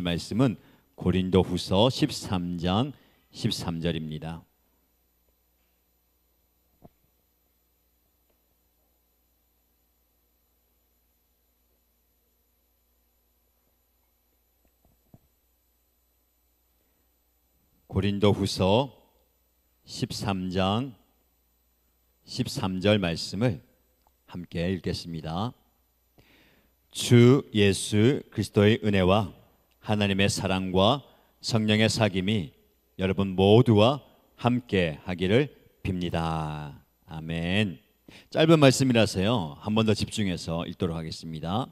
말씀은 고린도후서 13장 13절입니다. 고린도후서 13장 13절 말씀을 함께 읽겠습니다. 주 예수 그리스도의 은혜와 하나님의 사랑과 성령의 사귐이 여러분 모두와 함께 하기를 빕니다. 아멘. 짧은 말씀이라서요, 한 번 더 집중해서 읽도록 하겠습니다.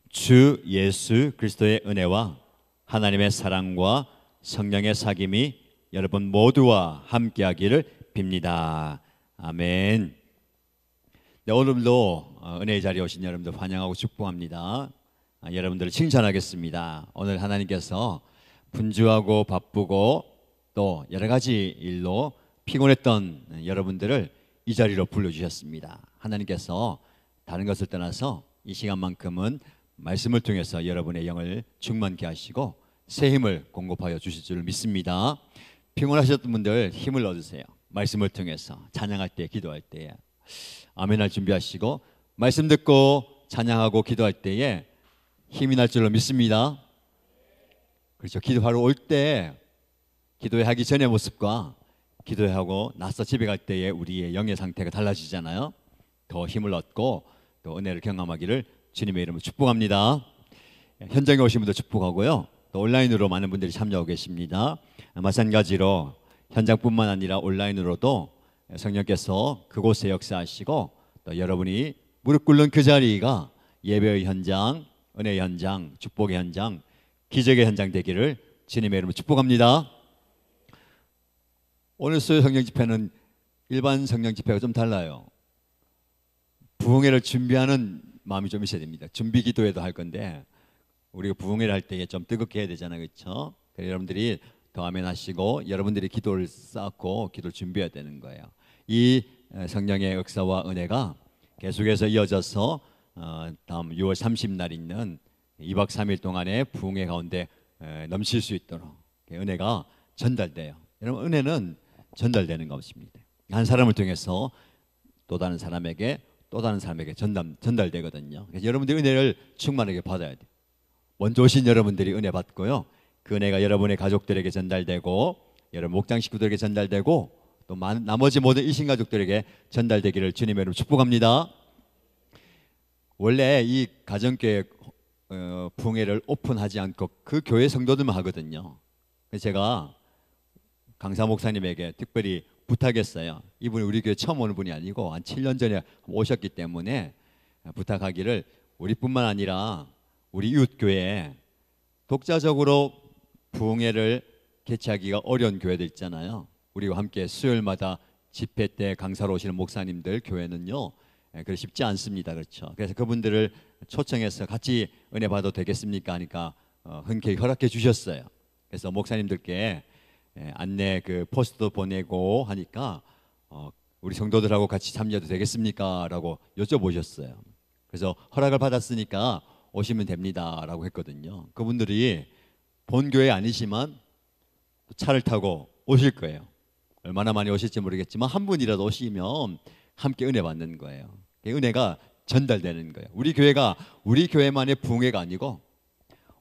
주 예수 그리스도의 은혜와 하나님의 사랑과 성령의 사귐이 여러분 모두와 함께 하기를 빕니다. 아멘. 네, 오늘도 은혜의 자리에 오신 여러분들 환영하고 축복합니다. 여러분들을 칭찬하겠습니다. 오늘 하나님께서 분주하고 바쁘고 또 여러 가지 일로 피곤했던 여러분들을 이 자리로 불러주셨습니다. 하나님께서 다른 것을 떠나서 이 시간만큼은 말씀을 통해서 여러분의 영을 충만케 하시고 새 힘을 공급하여 주실 줄 믿습니다. 피곤하셨던 분들 힘을 얻으세요. 말씀을 통해서 찬양할 때, 기도할 때에 아멘할 준비하시고, 말씀 듣고 찬양하고 기도할 때에 힘이 날 줄로 믿습니다. 그렇죠. 기도하러 올 때 기도회 하기 전의 모습과 기도회 하고 나서 집에 갈 때에 우리의 영의 상태가 달라지잖아요. 더 힘을 얻고 또 은혜를 경험하기를 주님의 이름으로 축복합니다. 현장에 오신 분들 축복하고요, 또 온라인으로 많은 분들이 참여하고 계십니다. 마찬가지로 현장뿐만 아니라 온라인으로도 성령께서 그곳에 역사하시고 또 여러분이 무릎 꿇는 그 자리가 예배의 현장, 은혜의 현장, 축복의 현장, 기적의 현장 되기를 주님의 이름으로 축복합니다. 오늘 수요 성령 집회는 일반 성령 집회가 좀 달라요. 부흥회를 준비하는 마음이 좀 있어야 됩니다. 준비 기도회도 할 건데 우리가 부흥회를 할 때에 좀 뜨겁게 해야 되잖아요, 그렇죠? 그래서 여러분들이 더 아멘 하시고 여러분들이 기도를 쌓고 기도를 준비해야 되는 거예요. 이 성령의 역사와 은혜가 계속해서 이어져서 다음 6월 30날 있는 2박 3일 동안의 부흥회 가운데 넘칠 수 있도록 은혜가 전달돼요. 여러분, 은혜는 전달되는 것입니다. 한 사람을 통해서 또 다른 사람에게 전달되거든요. 그래서 여러분들이 은혜를 충만하게 받아야 돼요. 먼저 오신 여러분들이 은혜 받고요, 그 은혜가 여러분의 가족들에게 전달되고 여러분 목장 식구들에게 전달되고 또 나머지 모든 일신가족들에게 전달되기를 주님의 이름으로 축복합니다. 원래 이 가정교회 부흥회를 오픈하지 않고 그 교회 성도들만 하거든요. 그래서 제가 강사 목사님에게 특별히 부탁했어요. 이분이 우리 교회 처음 오는 분이 아니고 한 7년 전에 오셨기 때문에 부탁하기를 우리뿐만 아니라 우리 이웃교회에 독자적으로 부흥회를 개최하기가 어려운 교회들 있잖아요. 우리와 함께 수요일마다 집회 때 강사로 오시는 목사님들 교회는요, 그게 쉽지 않습니다. 그렇죠. 그래서 그분들을 초청해서 같이 은혜 받아도 되겠습니까 하니까 흔쾌히 허락해 주셨어요. 그래서 목사님들께 안내 그 포스트도 보내고 하니까 우리 성도들하고 같이 참여해도 되겠습니까? 라고 여쭤보셨어요. 그래서 허락을 받았으니까 오시면 됩니다 라고 했거든요. 그분들이 본 교회 아니지만 차를 타고 오실 거예요. 얼마나 많이 오실지 모르겠지만 한 분이라도 오시면 함께 은혜 받는 거예요. 은혜가 전달되는 거예요. 우리 교회가 우리 교회만의 부흥회가 아니고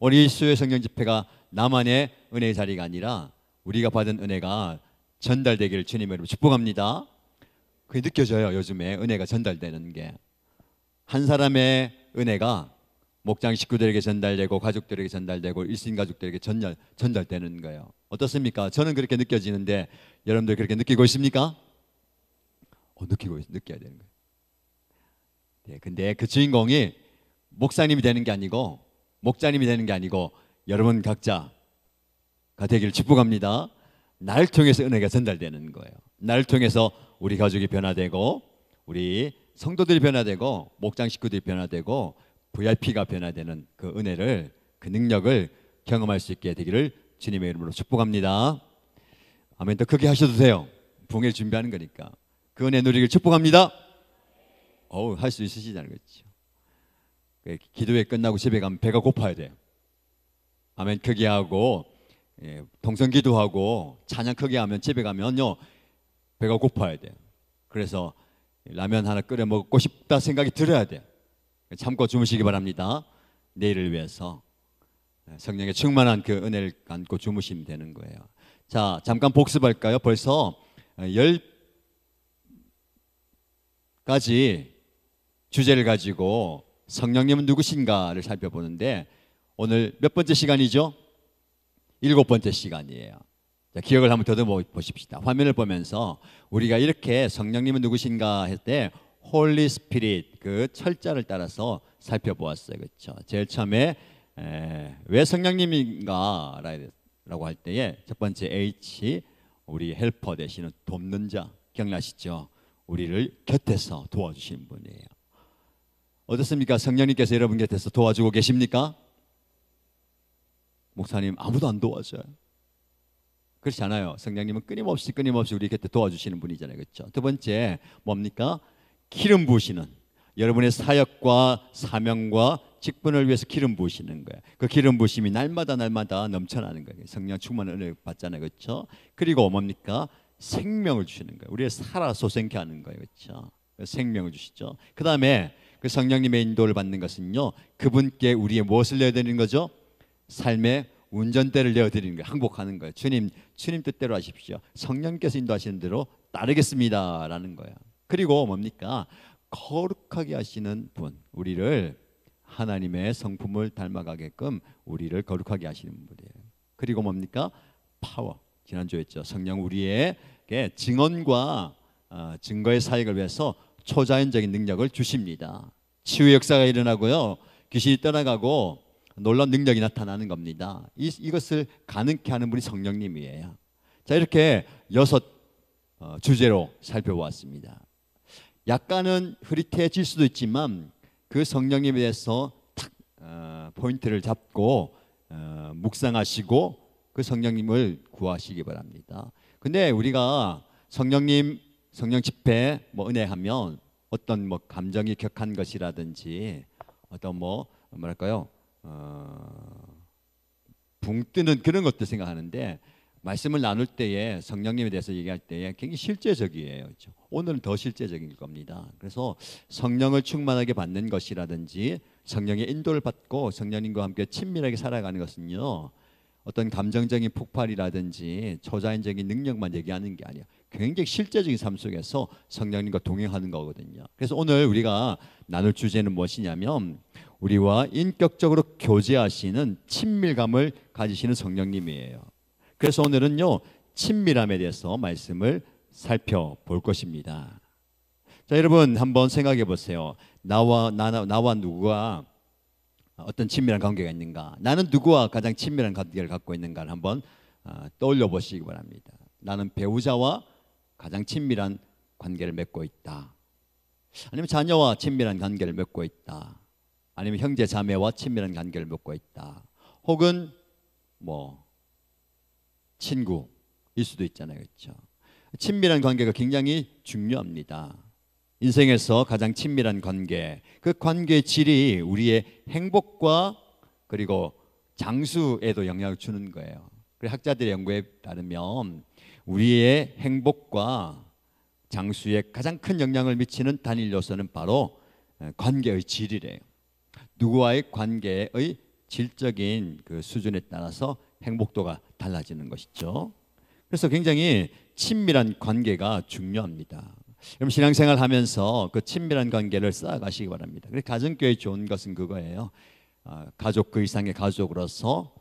우리 수요 성령 집회가 나만의 은혜의 자리가 아니라 우리가 받은 은혜가 전달되기를 주님의 이름으로 축복합니다. 그게 느껴져요. 요즘에 은혜가 전달되는 게 한 사람의 은혜가 목장 식구들에게 전달되고 가족들에게 전달되고 일신 가족들에게 전달되는 거예요. 어떻습니까? 저는 그렇게 느껴지는데 여러분들 그렇게 느끼고 있습니까? 느껴야 되는 거예요. 네, 근데 그 주인공이 목사님이 되는 게 아니고 목자님이 되는 게 아니고 여러분 각자가 되기를 축복합니다. 날 통해서 은혜가 전달되는 거예요. 날 통해서 우리 가족이 변화되고 우리 성도들이 변화되고 목장 식구들이 변화되고 VIP가 변화되는 그 은혜를, 그 능력을 경험할 수 있게 되기를 주님의 이름으로 축복합니다. 아멘. 더 크게 하셔도 돼요. 부흥회를 준비하는 거니까. 그 은혜 누리기를 축복합니다. 할 수 있으시잖아요, 그렇죠? 기도회 끝나고 집에 가면 배가 고파야 돼요. 아멘 크게 하고 동성기도하고 찬양 크게 하면 집에 가면요 배가 고파야 돼요. 그래서 라면 하나 끓여 먹고 싶다 생각이 들어야 돼요. 참고 주무시기 바랍니다. 내일을 위해서 성령의 충만한 그 은혜를 안고 주무시면 되는 거예요. 자, 잠깐 복습할까요? 벌써 10가지 주제를 가지고 성령님은 누구신가를 살펴보는데 오늘 몇 번째 시간이죠? 7번째 시간이에요. 자, 기억을 한번 더듬어 보십시다. 화면을 보면서 우리가 이렇게 성령님은 누구신가 할 때 홀리 스피릿 그 철자를 따라서 살펴보았어요. 그렇죠? 제일 처음에 왜 성령님인가 라고 할 때에 첫 번째 H, 우리 헬퍼 되시는 돕는 자 기억나시죠? 우리를 곁에서 도와주시는 분이에요. 어떻습니까? 성령님께서 여러분 곁에서 도와주고 계십니까? 목사님 아무도 안 도와줘요. 그렇지 않아요. 성령님은 끊임없이 우리 곁에 도와주시는 분이잖아요. 그렇죠? 두 번째 뭡니까? 기름 부으시는, 여러분의 사역과 사명과 직분을 위해서 기름 부으시는 거예요. 그 기름 부으심이 날마다 넘쳐나는 거예요. 성령 충만한 은혜를 받잖아요. 그렇죠? 그리고 뭡니까? 생명을 주시는 거예요. 우리를 살아 솟게 하는 거예요. 그렇죠? 생명을 주시죠. 그 다음에 그 성령님의 인도를 받는 것은요, 그분께 우리의 무엇을 내어드리는 거죠? 삶의 운전대를 내어드리는 거예요. 항복하는 거예요. 주님 뜻대로 하십시오. 성령께서 인도하시는 대로 따르겠습니다 라는 거예요. 그리고 뭡니까? 거룩하게 하시는 분, 우리를 하나님의 성품을 닮아가게끔 우리를 거룩하게 하시는 분이에요. 그리고 뭡니까? 파워, 지난주에 했죠. 성령 우리에게 증언과 증거의 사역을 위해서 초자연적인 능력을 주십니다. 치유의 역사가 일어나고요, 귀신이 떠나가고 놀라운 능력이 나타나는 겁니다. 이것을 가능케 하는 분이 성령님이에요. 자, 이렇게 6 주제로 살펴보았습니다. 약간은 흐릿해질 수도 있지만 그 성령님에 대해서 탁 포인트를 잡고 묵상하시고 그 성령님을 구하시기 바랍니다. 근데 우리가 성령 집회 은혜하면 어떤 감정이 격한 것이라든지 어떤 뭐랄까요? 붕 뜨는 그런 것도 생각하는데, 말씀을 나눌 때에 성령님에 대해서 얘기할 때에 굉장히 실제적이에요. 그렇죠? 오늘은 더 실제적인 겁니다. 그래서 성령을 충만하게 받는 것이라든지 성령의 인도를 받고 성령님과 함께 친밀하게 살아가는 것은요, 어떤 감정적인 폭발이라든지 초자연적인 능력만 얘기하는 게 아니에요. 굉장히 실제적인 삶 속에서 성령님과 동행하는 거거든요. 그래서 오늘 우리가 나눌 주제는 무엇이냐면, 우리와 인격적으로 교제하시는 친밀감을 가지시는 성령님이에요. 그래서 오늘은요, 친밀함에 대해서 말씀을 살펴볼 것입니다. 자, 여러분 한번 생각해 보세요. 나와 누구가 어떤 친밀한 관계가 있는가? 나는 누구와 가장 친밀한 관계를 갖고 있는가를 한번 떠올려 보시기 바랍니다. 나는 배우자와 가장 친밀한 관계를 맺고 있다. 아니면 자녀와 친밀한 관계를 맺고 있다. 아니면 형제 자매와 친밀한 관계를 맺고 있다. 혹은 친구일 수도 있잖아요. 그렇죠? 친밀한 관계가 굉장히 중요합니다. 인생에서 가장 친밀한 관계, 그 관계의 질이 우리의 행복과 그리고 장수에도 영향을 주는 거예요. 학자들의 연구에 따르면 우리의 행복과 장수에 가장 큰 영향을 미치는 단일 요소는 바로 관계의 질이래요. 누구와의 관계의 질적인 그 수준에 따라서 행복도가 달라지는 것이죠. 그래서 굉장히 친밀한 관계가 중요합니다. 여러분 신앙생활 하면서 그 친밀한 관계를 쌓아가시기 바랍니다. 그래서 가정교회 좋은 것은 그거예요. 가족 그 이상의 가족으로서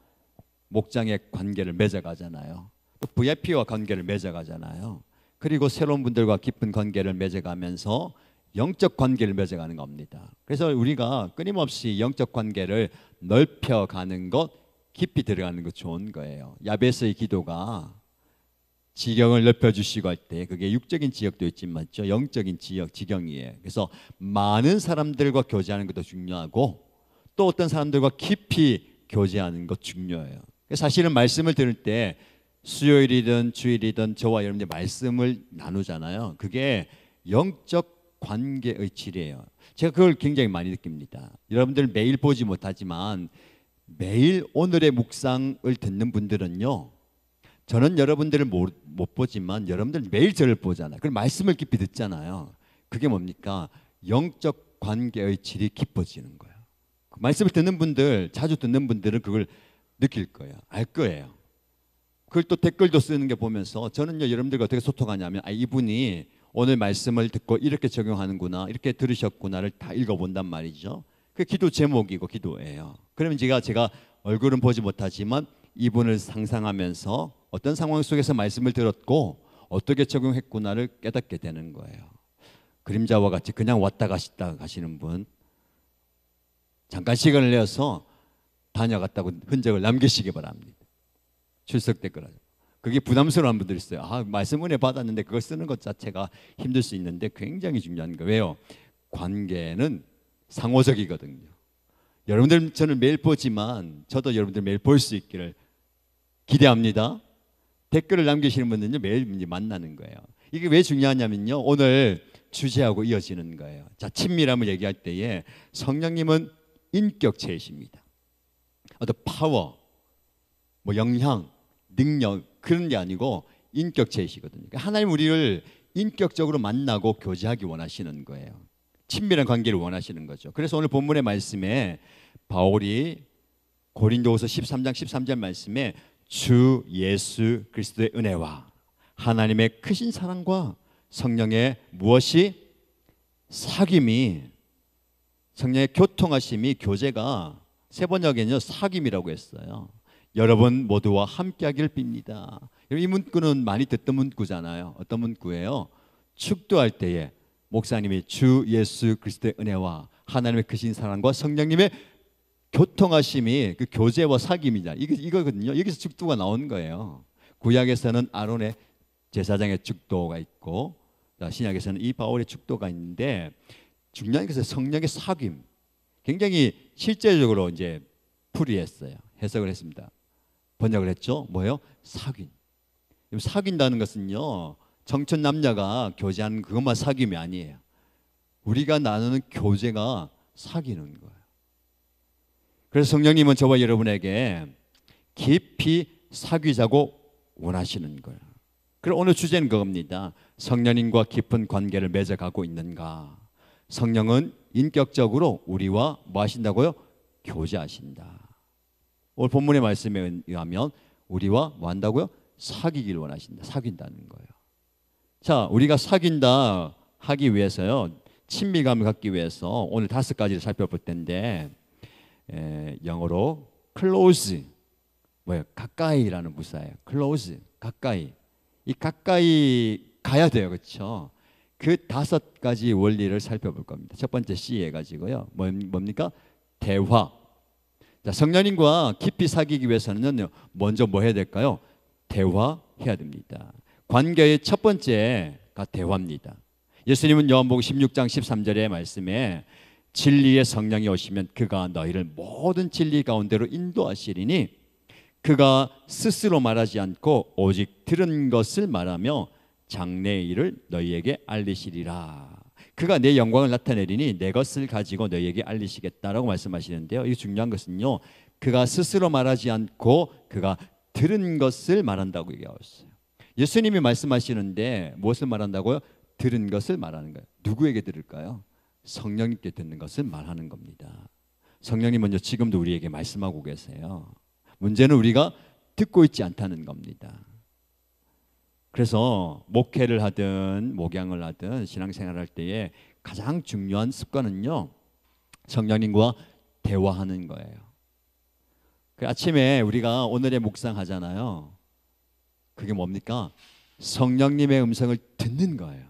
목장의 관계를 맺어가잖아요. 또 VIP와 관계를 맺어가잖아요. 그리고 새로운 분들과 깊은 관계를 맺어가면서 영적 관계를 맺어가는 겁니다. 그래서 우리가 끊임없이 영적 관계를 넓혀가는 것, 깊이 들어가는 것 좋은 거예요. 야베스의 기도가 지경을 넓혀주시고 할 때 그게 육적인 지역도 있지만 영적인 지경이에요. 그래서 많은 사람들과 교제하는 것도 중요하고 또 어떤 사람들과 깊이 교제하는 것 중요해요. 사실은 말씀을 들을 때 수요일이든 주일이든 저와 여러분들 말씀을 나누잖아요. 그게 영적 관계의 질이에요. 제가 그걸 굉장히 많이 느낍니다. 여러분들 매일 보지 못하지만 매일 오늘의 묵상을 듣는 분들은요, 저는 여러분들을 못 보지만 여러분들 매일 저를 보잖아요. 그럼 말씀을 깊이 듣잖아요. 그게 뭡니까? 영적 관계의 질이 깊어지는 거예요. 그 말씀을 듣는 분들, 자주 듣는 분들은 그걸 느낄 거예요. 알 거예요. 그걸 또 댓글도 쓰는 게 보면서 저는요, 여러분들과 어떻게 소통하냐면, 이분이 오늘 말씀을 듣고 이렇게 적용하는구나, 이렇게 들으셨구나를 다 읽어본단 말이죠. 그 기도 제목이고 기도예요. 그러면 제가 얼굴은 보지 못하지만 이분을 상상하면서 어떤 상황 속에서 말씀을 들었고 어떻게 적용했구나를 깨닫게 되는 거예요. 그림자와 같이 그냥 왔다 가시는 분, 잠깐 시간을 내어서 다녀갔다고 흔적을 남기시기 바랍니다. 출석 댓글. 그게 부담스러운 분들이 있어요. 말씀 은혜 받았는데 그걸 쓰는 것 자체가 힘들 수 있는데 굉장히 중요한 거예요. 왜요? 관계는 상호적이거든요. 여러분들 저는 매일 보지만 저도 여러분들 매일 볼 수 있기를 기대합니다. 댓글을 남기시는 분들은요, 매일 만나는 거예요. 이게 왜 중요하냐면요, 오늘 주제하고 이어지는 거예요. 자, 친밀함을 얘기할 때에 성령님은 인격체이십니다. 어떤 파워, 영향, 능력 그런 게 아니고 인격체이시거든요. 그러니까 하나님 우리를 인격적으로 만나고 교제하기 원하시는 거예요. 친밀한 관계를 원하시는 거죠. 그래서 오늘 본문의 말씀에 바울이 고린도후서 13장 13절 말씀에 주 예수 그리스도의 은혜와 하나님의 크신 사랑과 성령의 무엇이 사귐이, 성령의 교통하심이, 교제가 세 번역에는요 사귐이라고 했어요. 여러분 모두와 함께하기를 빕니다. 이 문구는 많이 듣던 문구잖아요. 어떤 문구예요? 축도할 때에 목사님이 주 예수 그리스도의 은혜와 하나님의 크신 사랑과 성령님의 교통하심이 그 교제와 사귐이냐, 이거거든요. 여기서 축도가 나온 거예요. 구약에서는 아론의 제사장의 축도가 있고, 신약에서는 이 바울의 축도가 있는데, 중요한 것은 성령의 사귐. 굉장히 실제적으로 이제 풀이했어요. 해석을 했습니다. 번역을 했죠. 뭐예요? 사귐. 사귄다는 것은요, 청춘 남녀가 교제하는 그것만 사귐이 아니에요. 우리가 나누는 교제가 사귀는 거예요. 그래서 성령님은 저와 여러분에게 깊이 사귀자고 원하시는 거예요. 그럼 오늘 주제는 그겁니다. 성령님과 깊은 관계를 맺어가고 있는가? 성령은 인격적으로 우리와 뭐 하신다고요? 교제하신다. 오늘 본문의 말씀에 의하면 우리와 뭐 한다고요? 사귀기를 원하신다. 사귄다는 거예요. 자, 우리가 사귄다 하기 위해서요, 친밀감을 갖기 위해서 오늘 5가지를 살펴볼 텐데, 영어로 close, 가까이라는 부사예요. close, 가까이. 이 가까이 가야 돼요, 그렇죠? 그 5가지 원리를 살펴볼 겁니다. 첫 번째 C 해가지고요, 뭡니까? 대화. 자, 성령님과 깊이 사귀기 위해서는 먼저 뭐 해야 될까요? 대화해야 됩니다. 관계의 첫 번째가 대화입니다. 예수님은 요한복음 16장 13절의 말씀에 진리의 성령이 오시면 그가 너희를 모든 진리 가운데로 인도하시리니 그가 스스로 말하지 않고 오직 들은 것을 말하며 장래의 일을 너희에게 알리시리라. 그가 내 영광을 나타내리니 내 것을 가지고 너희에게 알리시겠다라고 말씀하시는데요, 이게 중요한 것은요, 그가 스스로 말하지 않고 그가 들은 것을 말한다고 얘기하고 있어요. 예수님이 말씀하시는데 무엇을 말한다고요? 들은 것을 말하는 거예요. 누구에게 들을까요? 성령님께 듣는 것을 말하는 겁니다. 성령님은요, 지금도 우리에게 말씀하고 계세요. 문제는 우리가 듣고 있지 않다는 겁니다. 그래서 목회를 하든 목양을 하든 신앙생활을 할 때에 가장 중요한 습관은요, 성령님과 대화하는 거예요. 그 아침에 우리가 오늘의 묵상하잖아요. 그게 뭡니까? 성령님의 음성을 듣는 거예요.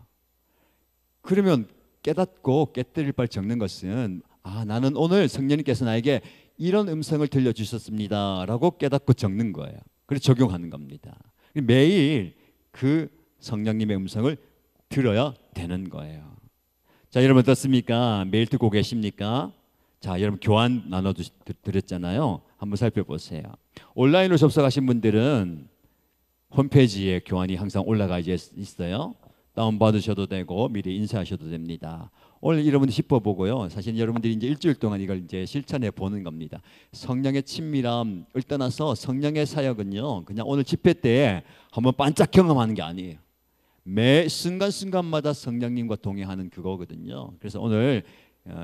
그러면 깨닫고 깨뜨릴 바를 적는 것은, 나는 오늘 성령님께서 나에게 이런 음성을 들려주셨습니다 라고 깨닫고 적는 거예요. 그래서 적용하는 겁니다. 매일 그 성령님의 음성을 들어야 되는 거예요. 자, 여러분 어떻습니까? 매일 듣고 계십니까? 자, 여러분 교환 나눠드렸잖아요. 한번 살펴보세요. 온라인으로 접속하신 분들은 홈페이지에 교환이 항상 올라가 있어요. 다운받으셔도 되고 미리 인쇄하셔도 됩니다. 오늘 여러분들 짚어보고요. 사실 여러분들이 이제 일주일 동안 이걸 이제 실천해 보는 겁니다. 성령의 친밀함을 떠나서 성령의 사역은요, 그냥 오늘 집회 때 한번 반짝 경험하는 게 아니에요. 매 순간순간마다 성령님과 동행하는 그거거든요. 그래서 오늘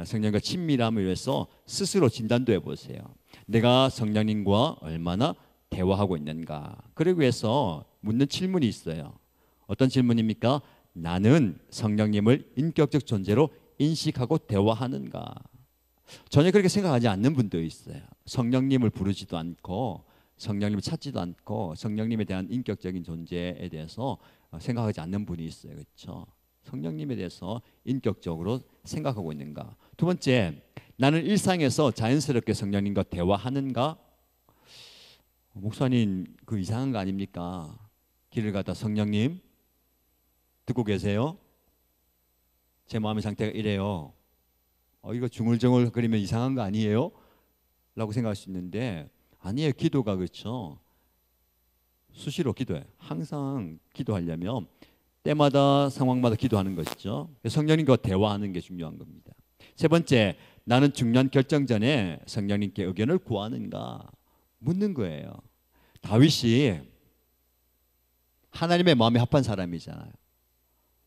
성령과 친밀함을 위해서 스스로 진단도 해보세요. 내가 성령님과 얼마나 대화하고 있는가. 그러기 위해서 묻는 질문이 있어요. 어떤 질문입니까? 나는 성령님을 인격적 존재로 인식하고 대화하는가? 전혀 그렇게 생각하지 않는 분도 있어요. 성령님을 부르지도 않고 성령님을 찾지도 않고 성령님에 대한 인격적인 존재에 대해서 생각하지 않는 분이 있어요. 그렇죠? 성령님에 대해서 인격적으로 생각하고 있는가? 두 번째, 나는 일상에서 자연스럽게 성령님과 대화하는가? 목사님, 그 이상한 거 아닙니까? 길을 가다 성령님 듣고 계세요? 제 마음의 상태가 이래요. 이거 중얼중얼 거리면 이상한 거 아니에요? 라고 생각할 수 있는데 아니에요. 기도가 그렇죠. 수시로 기도해. 항상 기도하려면 때마다 상황마다 기도하는 것이죠. 성령님과 대화하는 게 중요한 겁니다. 세 번째, 나는 중요한 결정 전에 성령님께 의견을 구하는가 묻는 거예요. 다윗이 하나님의 마음에 합한 사람이잖아요.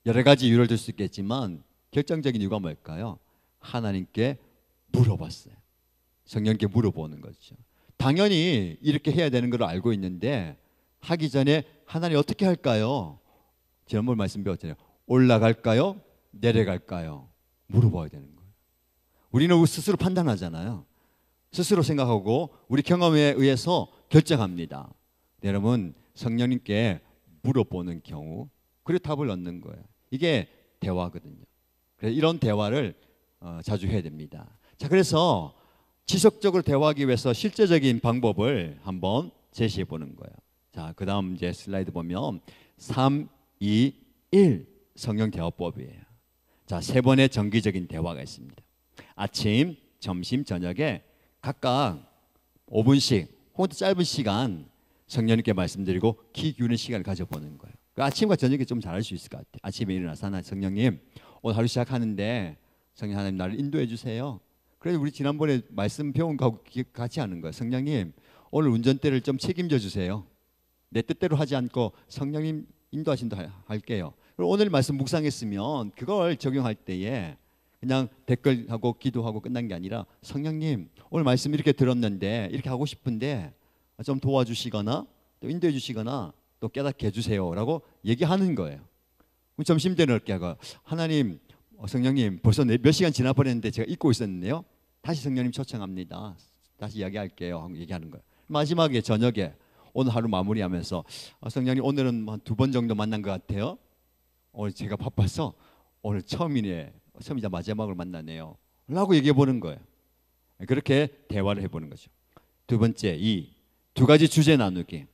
여러 가지 이유를 들 수 있겠지만 결정적인 이유가 뭘까요? 하나님께 물어봤어요. 성령님께 물어보는 거죠. 당연히 이렇게 해야 되는 걸 알고 있는데 하기 전에 하나님 어떻게 할까요? 지난번 말씀 배웠잖아요. 올라갈까요? 내려갈까요? 물어봐야 되는 거예요. 우리는 스스로 판단하잖아요. 스스로 생각하고 우리 경험에 의해서 결정합니다. 여러분, 성령님께 물어보는 경우 그리고 답을 얻는 거예요. 이게 대화거든요. 그래서 이런 대화를 자주 해야 됩니다. 자, 그래서 지속적으로 대화하기 위해서 실제적인 방법을 한번 제시해 보는 거예요. 자, 그 다음 이제 슬라이드 보면 3, 2, 1 성령 대화법이에요. 자, 세 번의 정기적인 대화가 있습니다. 아침, 점심, 저녁에 각각 5분씩 혹은 짧은 시간 성령님께 말씀드리고 기 기울이는 시간을 가져보는 거예요. 아침과 저녁에 좀 잘할 수 있을 것 같아요. 아침에 일어나서 하나 성령님 오늘 하루 시작하는데 성령 하나님 나를 인도해 주세요. 그래서 우리 지난번에 말씀 배운 거하고 같이 하는 거예요. 성령님 오늘 운전대를 좀 책임져 주세요. 내 뜻대로 하지 않고 성령님 인도하신다 할게요. 그리고 오늘 말씀 묵상했으면 그걸 적용할 때에 그냥 댓글하고 기도하고 끝난 게 아니라 성령님 오늘 말씀 이렇게 들었는데 이렇게 하고 싶은데 좀 도와주시거나 또 인도해 주시거나 또 깨닫게 해주세요라고 얘기하는 거예요. 점심 때는 이렇게 하고 하나님 성령님 벌써 몇 시간 지나버렸는데 제가 잊고 있었는데요. 다시 성령님 초청합니다. 다시 이야기할게요 하고 얘기하는 거예요. 마지막에 저녁에 오늘 하루 마무리하면서 성령님 오늘은 한 2번 정도 만난 것 같아요. 오늘 제가 바빠서 오늘 처음이자 마지막으로 만나네요 라고 얘기해 보는 거예요. 그렇게 대화를 해보는 거죠. 두 번째, 이 두 가지 주제 나누기.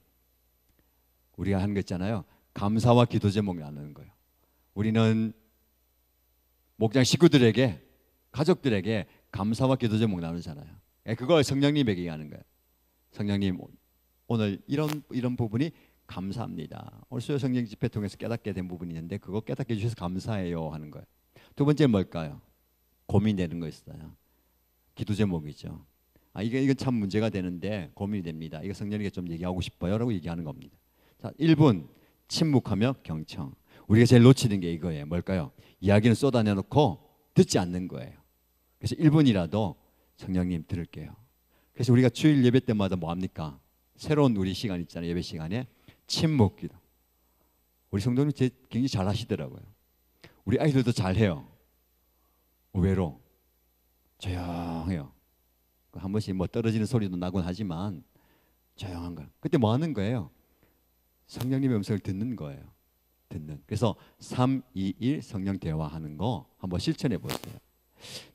우리가 하는 거 있잖아요. 감사와 기도 제목 나누는 거예요. 우리는 목장 식구들에게 가족들에게 감사와 기도 제목 나누잖아요. 그걸 성령님에게 얘기하는 거예요. 성령님 오늘 이런 부분이 감사합니다. 오늘 수요 성령 집회 통해서 깨닫게 된 부분이 있는데 그거 깨닫게 해주셔서 감사해요 하는 거예요. 두 번째는 뭘까요? 고민되는 거 있어요. 기도 제목이죠. 이건 참 문제가 되는데 고민이 됩니다. 이거 성령님께 좀 얘기하고 싶어요 라고 얘기하는 겁니다. 자, 1분 침묵하며 경청. 우리가 제일 놓치는 게 이거예요. 뭘까요? 이야기는 쏟아내놓고 듣지 않는 거예요. 그래서 1분이라도 성령님 들을게요. 그래서 우리가 주일 예배 때마다 뭐 합니까? 새로운 우리 시간 있잖아요. 예배 시간에 침묵 기도. 우리 성도님 굉장히 잘 하시더라고요. 우리 아이들도 잘해요. 의외로 조용해요. 한 번씩 뭐 떨어지는 소리도 나곤 하지만 조용한 거. 그때 뭐 하는 거예요? 성령님의 음성을 듣는 거예요. 그래서 3, 2, 1 성령 대화하는 거 한번 실천해 보세요.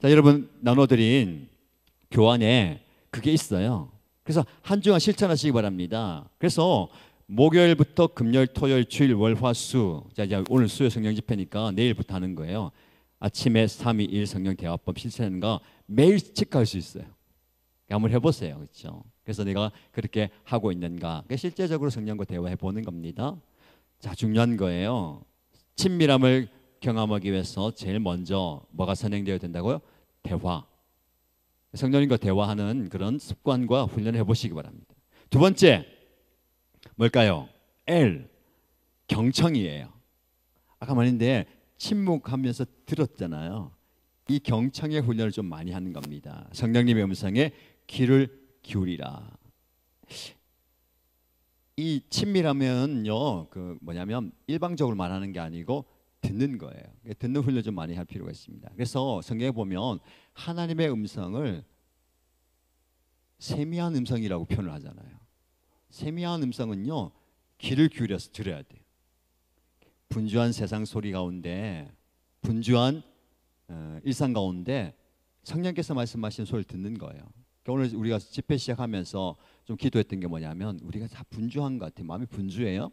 자, 여러분 나눠드린 교환에 그게 있어요. 그래서 한 주간 실천하시기 바랍니다. 그래서 목요일부터 금요일, 토요일, 주일, 월, 화, 수. 자, 이제 오늘 수요 성령 집회니까 내일부터 하는 거예요. 아침에 3, 2, 1 성령 대화법 실천하는 거 매일 체크할 수 있어요. 한번 해보세요. 그렇죠? 그래서 내가 그렇게 하고 있는가? 실제적으로 성령과 대화해 보는 겁니다. 자, 중요한 거예요. 친밀함을 경험하기 위해서 제일 먼저 뭐가 선행되어야 된다고요? 대화. 성령님과 대화하는 그런 습관과 훈련을 해보시기 바랍니다. 두 번째 뭘까요? L, 경청이에요. 아까 말했는데 침묵하면서 들었잖아요. 이 경청의 훈련을 좀 많이 하는 겁니다. 성령님의 음성에 귀를 기울이라. 이 친밀하면요, 그 뭐냐면 일방적으로 말하는 게 아니고 듣는 거예요. 듣는 훈련 좀 많이 할 필요가 있습니다. 그래서 성경에 보면 하나님의 음성을 세미한 음성이라고 표현을 하잖아요. 세미한 음성은요, 귀를 기울여서 들어야 돼요. 분주한 세상 소리 가운데, 분주한 일상 가운데 성령께서 말씀하신 소리를 듣는 거예요. 오늘 우리가 집회 시작하면서 좀 기도했던 게 뭐냐면, 우리가 다 분주한 것 같아요. 마음이 분주해요.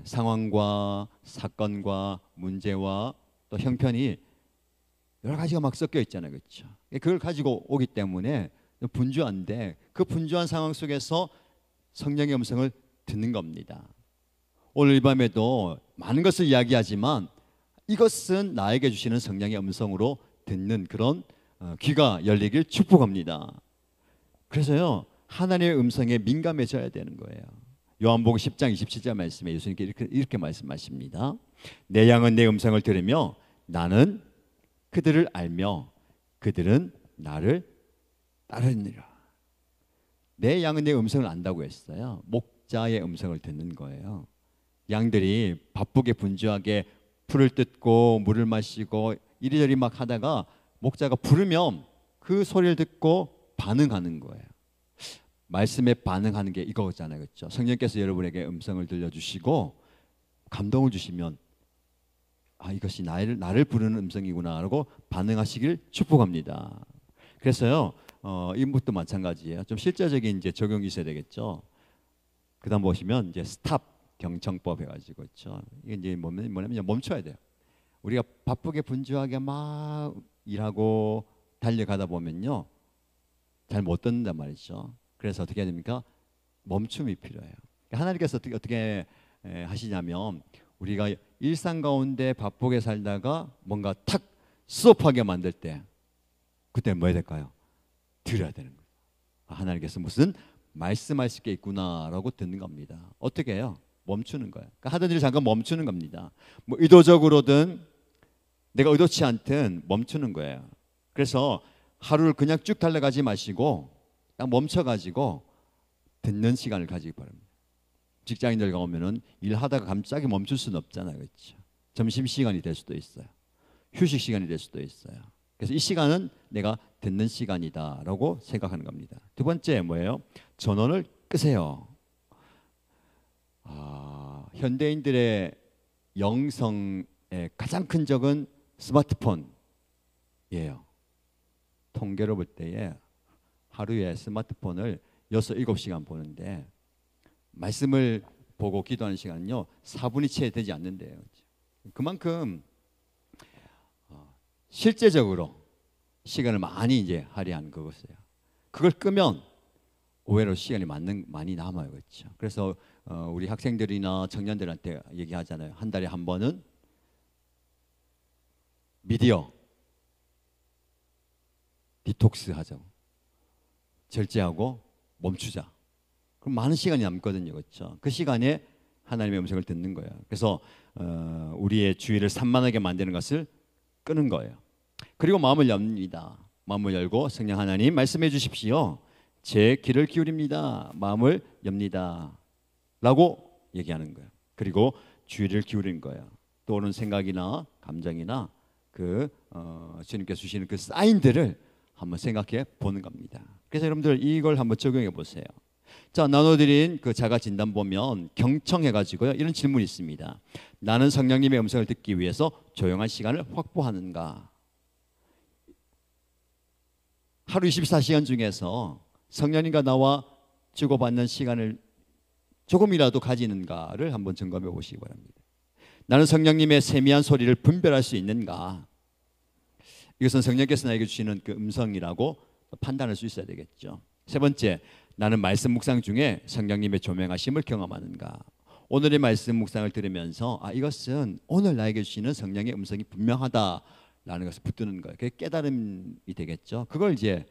상황과 사건과 문제와 또 형편이 여러 가지가 막 섞여 있잖아요, 그렇죠? 그걸 가지고 오기 때문에 분주한데, 그 분주한 상황 속에서 성령의 음성을 듣는 겁니다. 오늘 이 밤에도 많은 것을 이야기하지만 이것은 나에게 주시는 성령의 음성으로 듣는 그런 귀가 열리길 축복합니다. 그래서요, 하나님의 음성에 민감해져야 되는 거예요. 요한복음 10장 27절 말씀에 예수님께 이렇게 말씀하십니다. 내 양은 내 음성을 들으며 나는 그들을 알며 그들은 나를 따르느니라. 내 양은 내 음성을 안다고 했어요. 목자의 음성을 듣는 거예요. 양들이 바쁘게 분주하게 풀을 뜯고 물을 마시고 이리저리 막 하다가 목자가 부르면 그 소리를 듣고 반응하는 거예요. 말씀에 반응하는 게 이거잖아요, 그렇죠? 성령께서 여러분에게 음성을 들려주시고 감동을 주시면 이것이 나를 부르는 음성이구나 라고 반응하시길 축복합니다. 그래서요, 이것도 마찬가지예요. 좀 실제적인 이제 적용이 있어야 되겠죠. 그다음 보시면 이제 스탑 경청법 해가지고, 그렇죠? 이게 이제 뭐냐면 멈춰야 돼요. 우리가 바쁘게 분주하게 막 일하고 달려가다 보면요, 잘 못 듣는단 말이죠. 그래서 어떻게 해야 됩니까? 멈춤이 필요해요. 하나님께서 어떻게 하시냐면, 우리가 일상 가운데 바쁘게 살다가 뭔가 탁 스톱하게 만들 때, 그때 뭐 해야 될까요? 들어야 되는 거예요. 하나님께서 무슨 말씀할 게 있구나라고 듣는 겁니다. 어떻게 해요? 멈추는 거예요. 그러니까 하던 일을 잠깐 멈추는 겁니다. 뭐 의도적으로든 내가 의도치 않든 멈추는 거예요. 그래서 하루를 그냥 쭉 달려가지 마시고 딱 멈춰가지고 듣는 시간을 가지기 바랍니다. 직장인들 가오면은 일하다가 갑자기 멈출 수는 없잖아요, 그렇죠? 점심 시간이 될 수도 있어요. 휴식 시간이 될 수도 있어요. 그래서 이 시간은 내가 듣는 시간이다라고 생각하는 겁니다. 두 번째 뭐예요? 전원을 끄세요. 현대인들의 영성의 가장 큰 적은 스마트폰이에요. 통계로 볼 때에 하루에 스마트폰을 6, 7시간 보는데 말씀을 보고 기도하는 시간은요 4분의 채 되지 않는데요. 그만큼 실제적으로 시간을 많이 이제 할애한 그것이에요. 그걸 끄면 오히려 시간이 많이 남아요, 그렇죠? 그래서 우리 학생들이나 청년들한테 얘기하잖아요. 한 달에 한 번은 미디어 디톡스 하자고, 절제하고 멈추자. 그럼 많은 시간이 남거든요, 그렇죠? 그 시간에 하나님의 음성을 듣는 거예요. 그래서 우리의 주의를 산만하게 만드는 것을 끄는 거예요. 그리고 마음을 엽니다. 마음을 열고 성령 하나님 말씀해 주십시오. 제 귀를 기울입니다. 마음을 엽니다. 라고 얘기하는 거예요. 그리고 주의를 기울이는 거예요. 떠오르는 생각이나 감정이나 주님께서 주시는 그 사인들을 한번 생각해 보는 겁니다. 그래서 여러분들 이걸 한번 적용해 보세요. 자, 나눠드린 그 자가 진단 보면 경청해가지고요 이런 질문이 있습니다. 나는 성령님의 음성을 듣기 위해서 조용한 시간을 확보하는가? 하루 24시간 중에서 성령님과 나와 주고받는 시간을 조금이라도 가지는가를 한번 점검해 보시기 바랍니다. 나는 성령님의 세미한 소리를 분별할 수 있는가? 이것은 성령께서 나에게 주시는 그 음성이라고 판단할 수 있어야 되겠죠. 세 번째, 나는 말씀 묵상 중에 성령님의 조명하심을 경험하는가? 오늘의 말씀 묵상을 들으면서 이것은 오늘 나에게 주시는 성령의 음성이 분명하다라는 것을 붙드는 거예요. 그게 깨달음이 되겠죠. 그걸 이제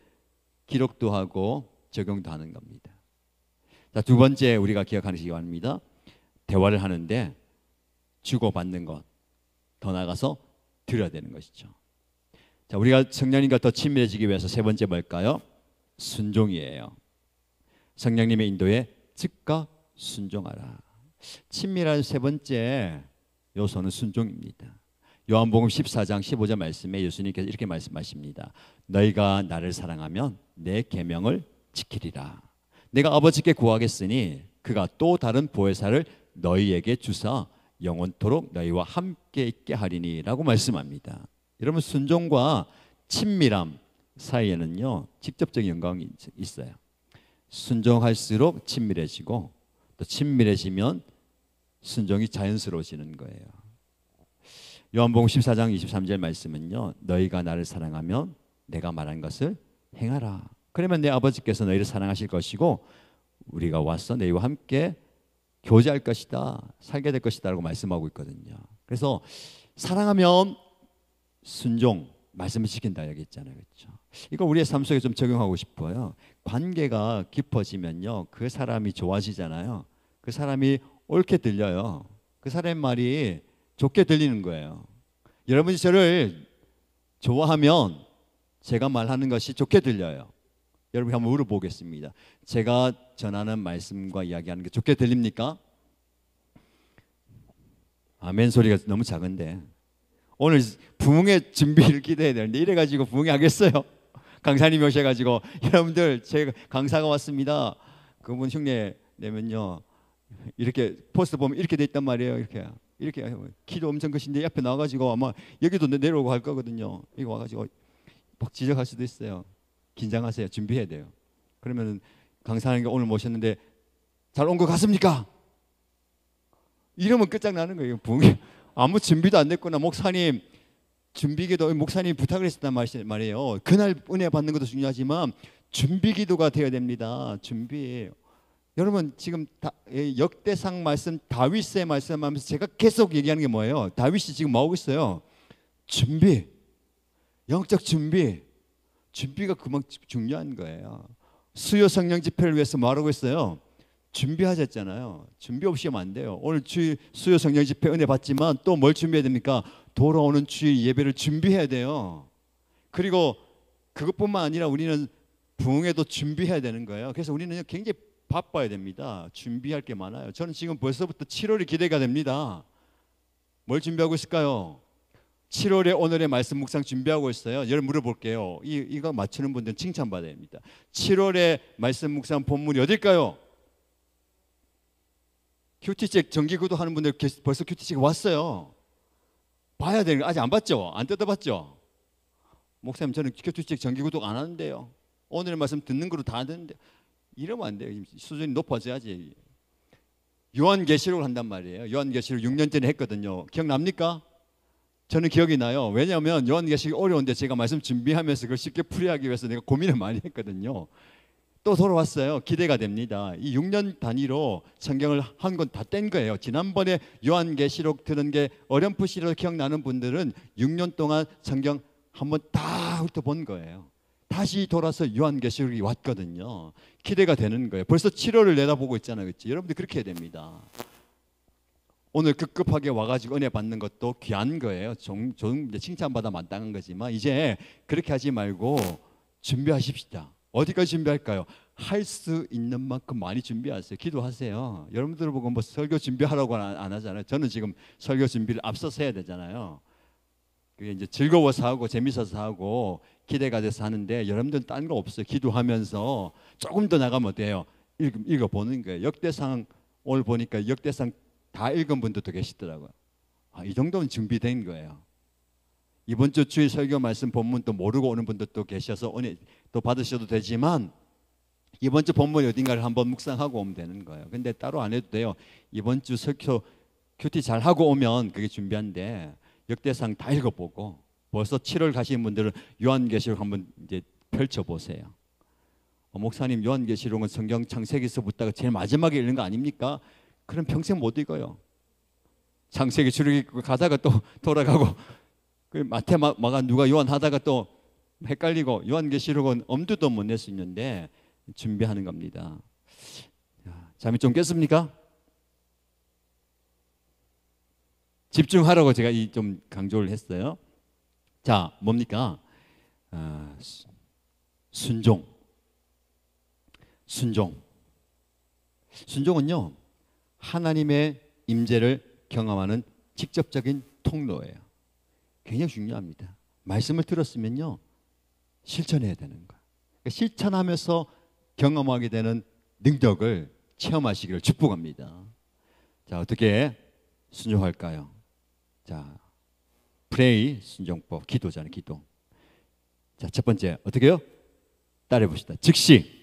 기록도 하고 적용도 하는 겁니다. 자, 두 번째 우리가 기억하는 시기 바랍니다. 대화를 하는데 주고받는 것, 더 나아가서 드려야 되는 것이죠. 자, 우리가 성령님과 더 친밀해지기 위해서 세 번째 뭘까요? 순종이에요. 성령님의 인도에 즉각 순종하라. 친밀한 세 번째 요소는 순종입니다. 요한복음 14장 15절 말씀에 예수님께서 이렇게 말씀하십니다. 너희가 나를 사랑하면 내 계명을 지키리라. 내가 아버지께 구하겠으니 그가 또 다른 보혜사를 너희에게 주사 영원토록 너희와 함께 있게 하리니 라고 말씀합니다. 여러분, 순종과 친밀함 사이에는요 직접적인 연관이 있어요. 순종할수록 친밀해지고 또 친밀해지면 순종이 자연스러워지는 거예요. 요한복음 14장 23절 말씀은요, 너희가 나를 사랑하면 내가 말한 것을 행하라. 그러면 내 아버지께서 너희를 사랑하실 것이고 우리가 와서 너희와 함께 교제할 것이다, 살게 될 것이다 라고 말씀하고 있거든요. 그래서 사랑하면 순종, 말씀을 지킨다 여기 있잖아요. 그렇죠? 이거 우리의 삶 속에 좀 적용하고 싶어요. 관계가 깊어지면요 그 사람이 좋아지잖아요. 그 사람이 옳게 들려요. 그 사람의 말이 좋게 들리는 거예요. 여러분이 저를 좋아하면 제가 말하는 것이 좋게 들려요. 여러분 한번 물어보겠습니다. 제가 전하는 말씀과 이야기하는 게 좋게 들립니까? 아멘 소리가 너무 작은데. 오늘 부흥의 준비를 기대해야 되는데 이래가지고 부흥이 하겠어요? 강사님이 오셔가지고 여러분들 제가 강사가 왔습니다. 그분 흉내 내면요 이렇게 포스터 보면 이렇게 돼 있단 말이에요. 이렇게 키도 엄청 크신데 옆에 나와가지고 아마 여기도 내려오고 할 거거든요. 이거 와가지고 막 지적할 수도 있어요. 긴장하세요. 준비해야 돼요. 그러면 강사님이 오늘 모셨는데 잘 온 것 같습니까? 이러면 끝장나는 거예요. 부흥이 아무 준비도 안 됐구나. 목사님 준비기도 목사님 부탁을 했었단 말이에요. 그날 은혜 받는 것도 중요하지만 준비기도가 되어야 됩니다. 준비. 여러분 지금 역대상 말씀 다윗의 말씀하면서 제가 계속 얘기하는 게 뭐예요? 다윗이 지금 뭐 하고 있어요? 준비. 영적 준비. 준비가 그만큼 중요한 거예요. 수요 성령 집회를 위해서 뭐 하라고 했어요? 준비하셨잖아요. 준비 없이 하면 안 돼요. 오늘 수요 성령 집회 은혜 받지만 또 뭘 준비해야 됩니까? 돌아오는 주일 예배를 준비해야 돼요. 그리고 그것뿐만 아니라 우리는 부흥에도 준비해야 되는 거예요. 그래서 우리는 굉장히 바빠야 됩니다. 준비할 게 많아요. 저는 지금 벌써부터 7월이 기대가 됩니다. 뭘 준비하고 있을까요? 7월에 오늘의 말씀 묵상 준비하고 있어요. 여러분 물어볼게요. 이거 맞추는 분들은 칭찬받아야 됩니다. 7월에 말씀 묵상 본문이 어딜까요? 큐티책 정기구독 하는 분들 벌써 큐티책 왔어요. 봐야 되는 거 아직 안 봤죠? 안 뜯어봤죠? 목사님 저는 큐티책 정기구독 안 하는데요. 오늘의 말씀 듣는 거로 다 듣는데 이러면 안 돼요. 수준이 높아져야지. 요한계시록을 한단 말이에요. 요한계시록 6년 전에 했거든요. 기억납니까? 저는 기억이 나요. 왜냐하면 요한계시록이 어려운데 제가 말씀 준비하면서 그걸 쉽게 풀이하기 위해서 내가 고민을 많이 했거든요. 또 돌아왔어요. 기대가 됩니다. 이 6년 단위로 성경을 한 권 다 뗀 거예요. 지난번에 요한계시록 들은 게 어렴풋이라도 기억나는 분들은 6년 동안 성경 한번 다 훑어본 거예요. 다시 돌아서 요한계시록이 왔거든요. 기대가 되는 거예요. 벌써 7월을 내다보고 있잖아요. 그렇지? 여러분들 그렇게 해야 됩니다. 오늘 급급하게 와가지고 은혜 받는 것도 귀한 거예요. 좀 칭찬받아 마땅한 거지만 이제 그렇게 하지 말고 준비하십시다. 어디까지 준비할까요? 할 수 있는 만큼 많이 준비하세요. 기도하세요. 여러분들 보고 뭐 설교 준비하라고 안 하잖아요. 저는 지금 설교 준비를 앞서서 해야 되잖아요. 그게 이제 즐거워서 하고 재밌어서 하고 기대가 돼서 하는데 여러분들은 딴 거 없어요. 기도하면서 조금 더 나가면 어때요? 읽어보는 거예요. 역대상 오늘 보니까 역대상 다 읽은 분들도 계시더라고요. 이 정도는 준비된 거예요. 이번 주 주일 설교 말씀 본문도 모르고 오는 분들도 계셔서 은혜 또 받으셔도 되지만 이번 주 본문 어딘가를 한번 묵상하고 오면 되는 거예요. 근데 따로 안 해도 돼요. 이번 주 설교 큐티 잘 하고 오면 그게 준비한데 역대상 다 읽어보고 벌써 7월 가시는 분들은 요한계시록 한번 이제 펼쳐보세요. 목사님 요한계시록은 성경 창세기서부터가 제일 마지막에 읽는 거 아닙니까? 그럼 평생 못 읽어요. 창세기 출애굽 가다가 또 돌아가고, 그 마태마가 누가 요한하다가 또 헷갈리고, 요한계시록은 엄두도 못 낼 수 있는데 준비하는 겁니다. 잠이 좀 깼습니까? 집중하라고 제가 좀 강조를 했어요. 자, 뭡니까? 순종. 순종은요, 하나님의 임재를 경험하는 직접적인 통로예요. 굉장히 중요합니다. 말씀을 들었으면요, 실천해야 되는 거예요. 그러니까 실천하면서 경험하게 되는 능력을 체험하시기를 축복합니다. 자, 어떻게 순종할까요? 자, 프레이 순종법, 기도잖아요, 기도. 자, 첫 번째 어떻게요? 따라해 봅시다. 즉시.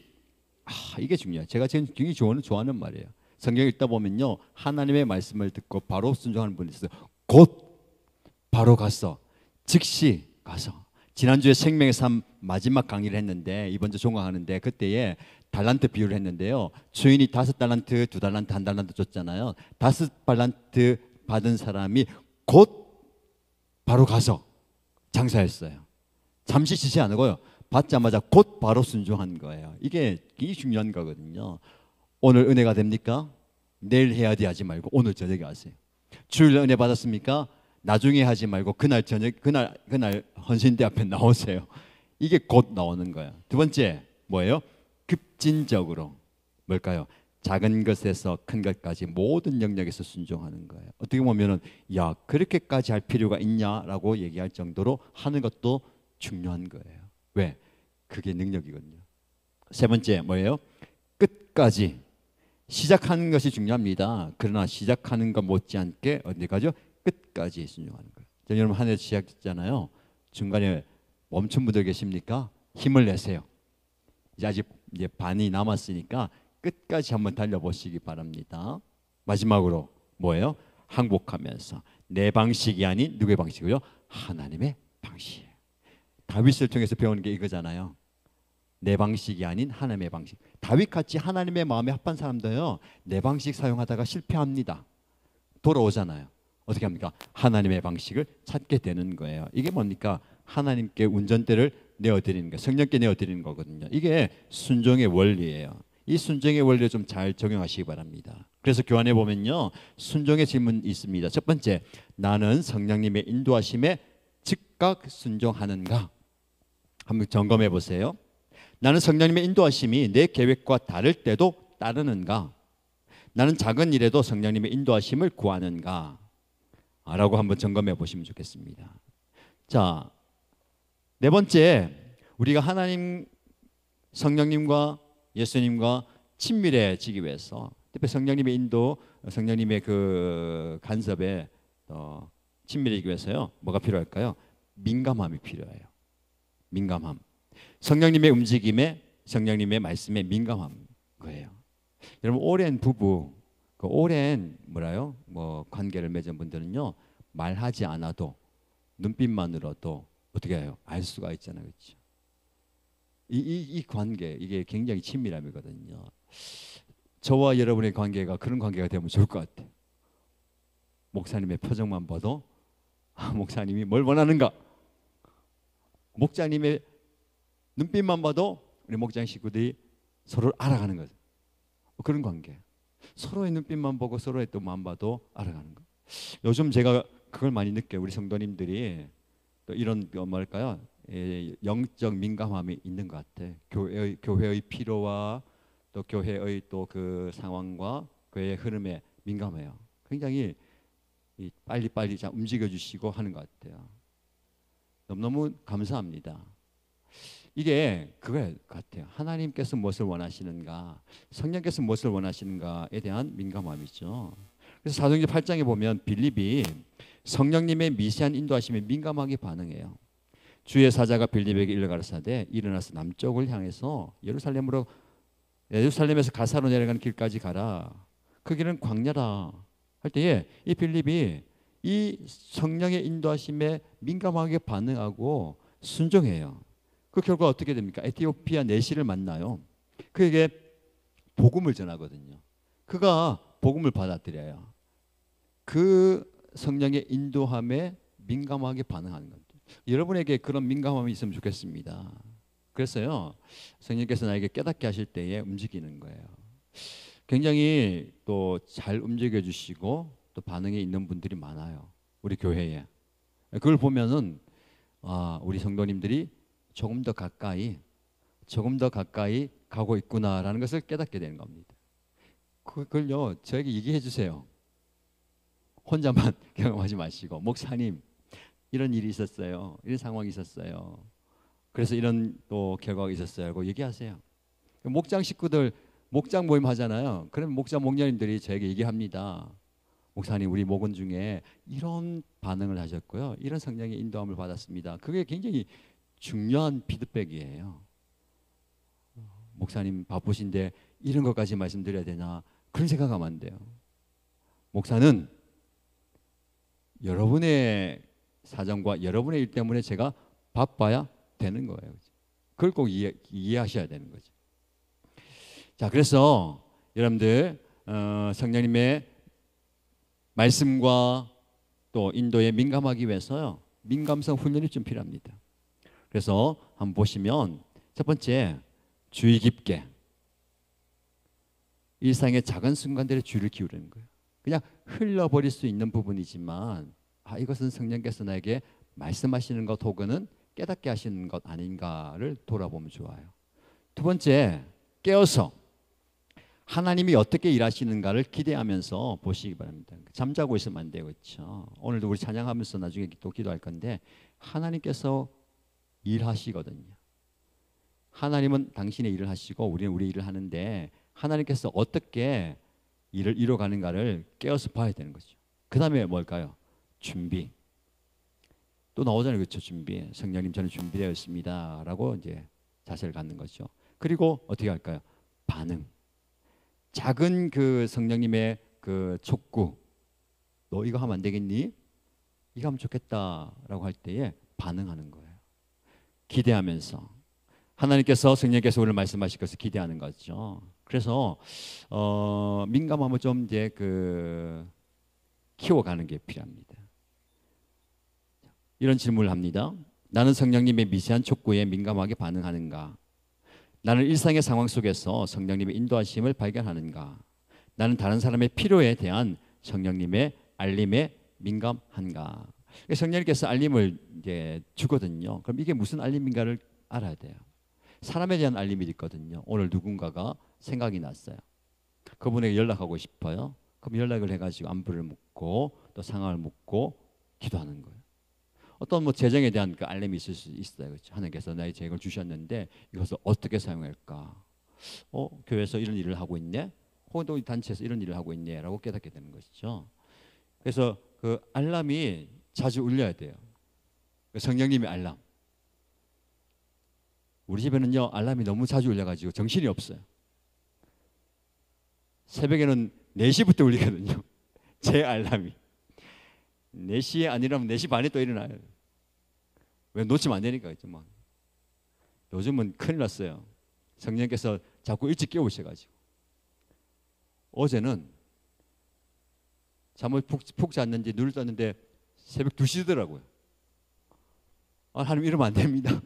이게 중요해요. 제가 지금 굉장히 좋아하는 말이에요. 성경 읽다 보면요, 하나님의 말씀을 듣고 바로 순종하는 분이 있어요. 곧 바로 가서, 즉시 가서. 지난주에 생명의 삶 마지막 강의를 했는데, 이번 주 종강하는데 그때에 달란트 비유를 했는데요, 주인이 5달란트, 2달란트, 1달란트 줬잖아요. 5달란트 받은 사람이 곧 바로 가서 장사했어요. 잠시 쉬지 않고요, 받자마자 곧 바로 순종한 거예요. 이게 중요한 거거든요. 오늘 은혜가 됩니까? 내일 해야 돼 하지 말고 오늘 저녁에 하세요. 주일 은혜 받았습니까? 나중에 하지 말고 그날 저녁, 그날 헌신대 앞에 나오세요. 이게 곧 나오는 거예요. 두 번째 뭐예요? 급진적으로. 뭘까요? 작은 것에서 큰 것까지 모든 영역에서 순종하는 거예요. 어떻게 보면은 야, 그렇게까지 할 필요가 있냐라고 얘기할 정도로 하는 것도 중요한 거예요. 왜? 그게 능력이거든요. 세 번째 뭐예요? 끝까지. 시작하는 것이 중요합니다. 그러나 시작하는 것 못지않게 어디까지요? 끝까지 순종하는 거예요. 여러분 한 해 시작했잖아요. 중간에 멈춘 분들 계십니까? 힘을 내세요. 아직 반이 남았으니까 끝까지 한번 달려보시기 바랍니다. 마지막으로 뭐예요? 항복하면서 내 방식이 아닌 누구의 방식이요? 하나님의 방식이에요. 다윗을 통해서 배우는 게 이거잖아요. 내 방식이 아닌 하나님의 방식. 다윗같이 하나님의 마음에 합한 사람도요, 내 방식 사용하다가 실패합니다. 돌아오잖아요. 어떻게 합니까? 하나님의 방식을 찾게 되는 거예요. 이게 뭡니까? 하나님께 운전대를 내어드리는 거예요. 성령께 내어드리는 거거든요. 이게 순종의 원리예요. 이 순종의 원리를 좀 잘 적용하시기 바랍니다. 그래서 교환해 보면요, 순종의 질문이 있습니다. 첫 번째, 나는 성령님의 인도하심에 즉각 순종하는가? 한번 점검해 보세요. 나는 성령님의 인도하심이 내 계획과 다를 때도 따르는가? 나는 작은 일에도 성령님의 인도하심을 구하는가? 라고 한번 점검해 보시면 좋겠습니다. 자, 네 번째, 우리가 하나님, 성령님과 예수님과 친밀해지기 위해서, 특히 성령님의 인도, 성령님의 그 간섭에 친밀해지기 위해서요, 뭐가 필요할까요? 민감함이 필요해요. 민감함. 성령님의 움직임에, 성령님의 말씀에 민감한 거예요. 여러분, 오랜 부부, 그 오랜 관계를 맺은 분들은요, 말하지 않아도 눈빛만으로도 어떻게 해요? 알 수가 있잖아요, 그렇죠? 이 관계, 이게 굉장히 친밀함이거든요. 저와 여러분의 관계가 그런 관계가 되면 좋을 것 같아요. 목사님의 표정만 봐도 목사님이 뭘 원하는가? 목사님의 눈빛만 봐도 우리 목장 식구들이 서로를 알아가는 거죠. 그런 관계. 서로의 눈빛만 보고 서로의 또 마음 봐도 알아가는 거. 요즘 제가 그걸 많이 느껴요. 우리 성도님들이 또 이런 뭐랄까요? 영적 민감함이 있는 것 같아. 교회의 필요와 또 교회의 또 그 상황과 교회의 흐름에 민감해요. 굉장히 빨리빨리 움직여 주시고 하는 것 같아요. 너무너무 감사합니다. 이게 그거 같아요. 하나님께서 무엇을 원하시는가, 성령께서 무엇을 원하시는가에 대한 민감함이죠. 그래서 사도행전 8장에 보면 빌립이 성령님의 미세한 인도하심에 민감하게 반응해요. 주의 사자가 빌립에게 일러 가라사대 일어나서 남쪽을 향해서 예루살렘에서 가사로 내려가는 길까지 가라. 그 길은 광야라 할 때에 이 빌립이 이 성령의 인도하심에 민감하게 반응하고 순종해요. 그 결과 어떻게 됩니까? 에티오피아 내시를 만나요. 그에게 복음을 전하거든요. 그가 복음을 받아들여요. 그 성령의 인도함에 민감하게 반응하는 겁니다. 여러분에게 그런 민감함이 있으면 좋겠습니다. 그래서요, 성령께서 나에게 깨닫게 하실 때에 움직이는 거예요. 굉장히 또 잘 움직여 주시고 또 반응이 있는 분들이 많아요, 우리 교회에. 그걸 보면은 우리 성도님들이 조금 더 가까이 가고 있구나라는 것을 깨닫게 되는 겁니다. 그걸요, 저에게 얘기해 주세요. 혼자만 경험하지 마시고, 목사님 이런 일이 있었어요, 이런 상황이 있었어요, 그래서 이런 또 결과가 있었어요 하고 얘기하세요. 목장 식구들 목장 모임 하잖아요. 그러면 목장 목녀님들이 저에게 얘기합니다. 목사님, 우리 목원 중에 이런 반응을 하셨고요, 이런 성령의 인도함을 받았습니다. 그게 굉장히 중요한 피드백이에요. 목사님 바쁘신데 이런 것까지 말씀드려야 되나, 그런 생각하면 안 돼요. 목사는 여러분의 사정과 여러분의 일 때문에 제가 바빠야 되는 거예요. 그걸 꼭 이해하셔야 되는 거죠. 자, 그래서 여러분들 성령님의 말씀과 또 인도에 민감하기 위해서요, 민감성 훈련이 좀 필요합니다. 그래서 한번 보시면, 첫 번째, 주의 깊게 일상의 작은 순간들에 주의를 기울이는 거예요. 그냥 흘러버릴 수 있는 부분이지만 이것은 성령께서 나에게 말씀하시는 것 혹은 깨닫게 하시는 것 아닌가를 돌아보면 좋아요. 두 번째, 깨어서 하나님이 어떻게 일하시는가를 기대하면서 보시기 바랍니다. 잠자고 있으면 안 돼요. 그렇죠? 오늘도 우리 찬양하면서 나중에 또 기도할 건데, 하나님께서 일하시거든요. 하나님은 당신의 일을 하시고 우리는 우리 일을 하는데, 하나님께서 어떻게 일을 이뤄가는가를 깨어서 봐야 되는 거죠. 그 다음에 뭘까요? 준비. 또 나오잖아요. 그렇죠? 준비. 성령님, 저는 준비되어 있습니다 라고 이제 자세를 갖는 거죠. 그리고 어떻게 할까요? 반응. 작은 그 성령님의 그 촉구, 너 이거 하면 안 되겠니? 이거 하면 좋겠다라고 할 때에 반응하는 거예요. 기대하면서 하나님께서, 성령께서 오늘 말씀하실 것을 기대하는 거죠. 그래서 민감함을 좀 이제 키워가는 게 필요합니다. 이런 질문을 합니다. 나는 성령님의 미세한 촉구에 민감하게 반응하는가? 나는 일상의 상황 속에서 성령님의 인도하심을 발견하는가? 나는 다른 사람의 필요에 대한 성령님의 알림에 민감한가? 성령님께서 알림을 이제 주거든요. 그럼 이게 무슨 알림인가를 알아야 돼요. 사람에 대한 알림이 있거든요. 오늘 누군가가 생각이 났어요. 그분에게 연락하고 싶어요. 그럼 연락을 해가지고 안부를 묻고 또 상황을 묻고 기도하는 거예요. 어떤 뭐 재정에 대한 그 알림이 있을 수 있어요. 그렇죠? 하나님께서 나의 재정을 주셨는데 이것을 어떻게 사용할까? 교회에서 이런 일을 하고 있네? 혹은 또 단체에서 이런 일을 하고 있네? 라고 깨닫게 되는 것이죠. 그래서 그 알람이 자주 울려야 돼요. 성령님의 알람. 우리 집에는요, 알람이 너무 자주 울려가지고 정신이 없어요. 새벽에는 4시부터 울리거든요. 제 알람이. 4시에 아니라면 4시 반에 또 일어나요. 왜 놓치면 안 되니까. 막. 요즘은 큰일 났어요. 성령께서 자꾸 일찍 깨우셔가지고. 어제는 잠을 푹 잤는지 눈을 떴는데 새벽 2시더라고요. 하나님, 이러면 안 됩니다.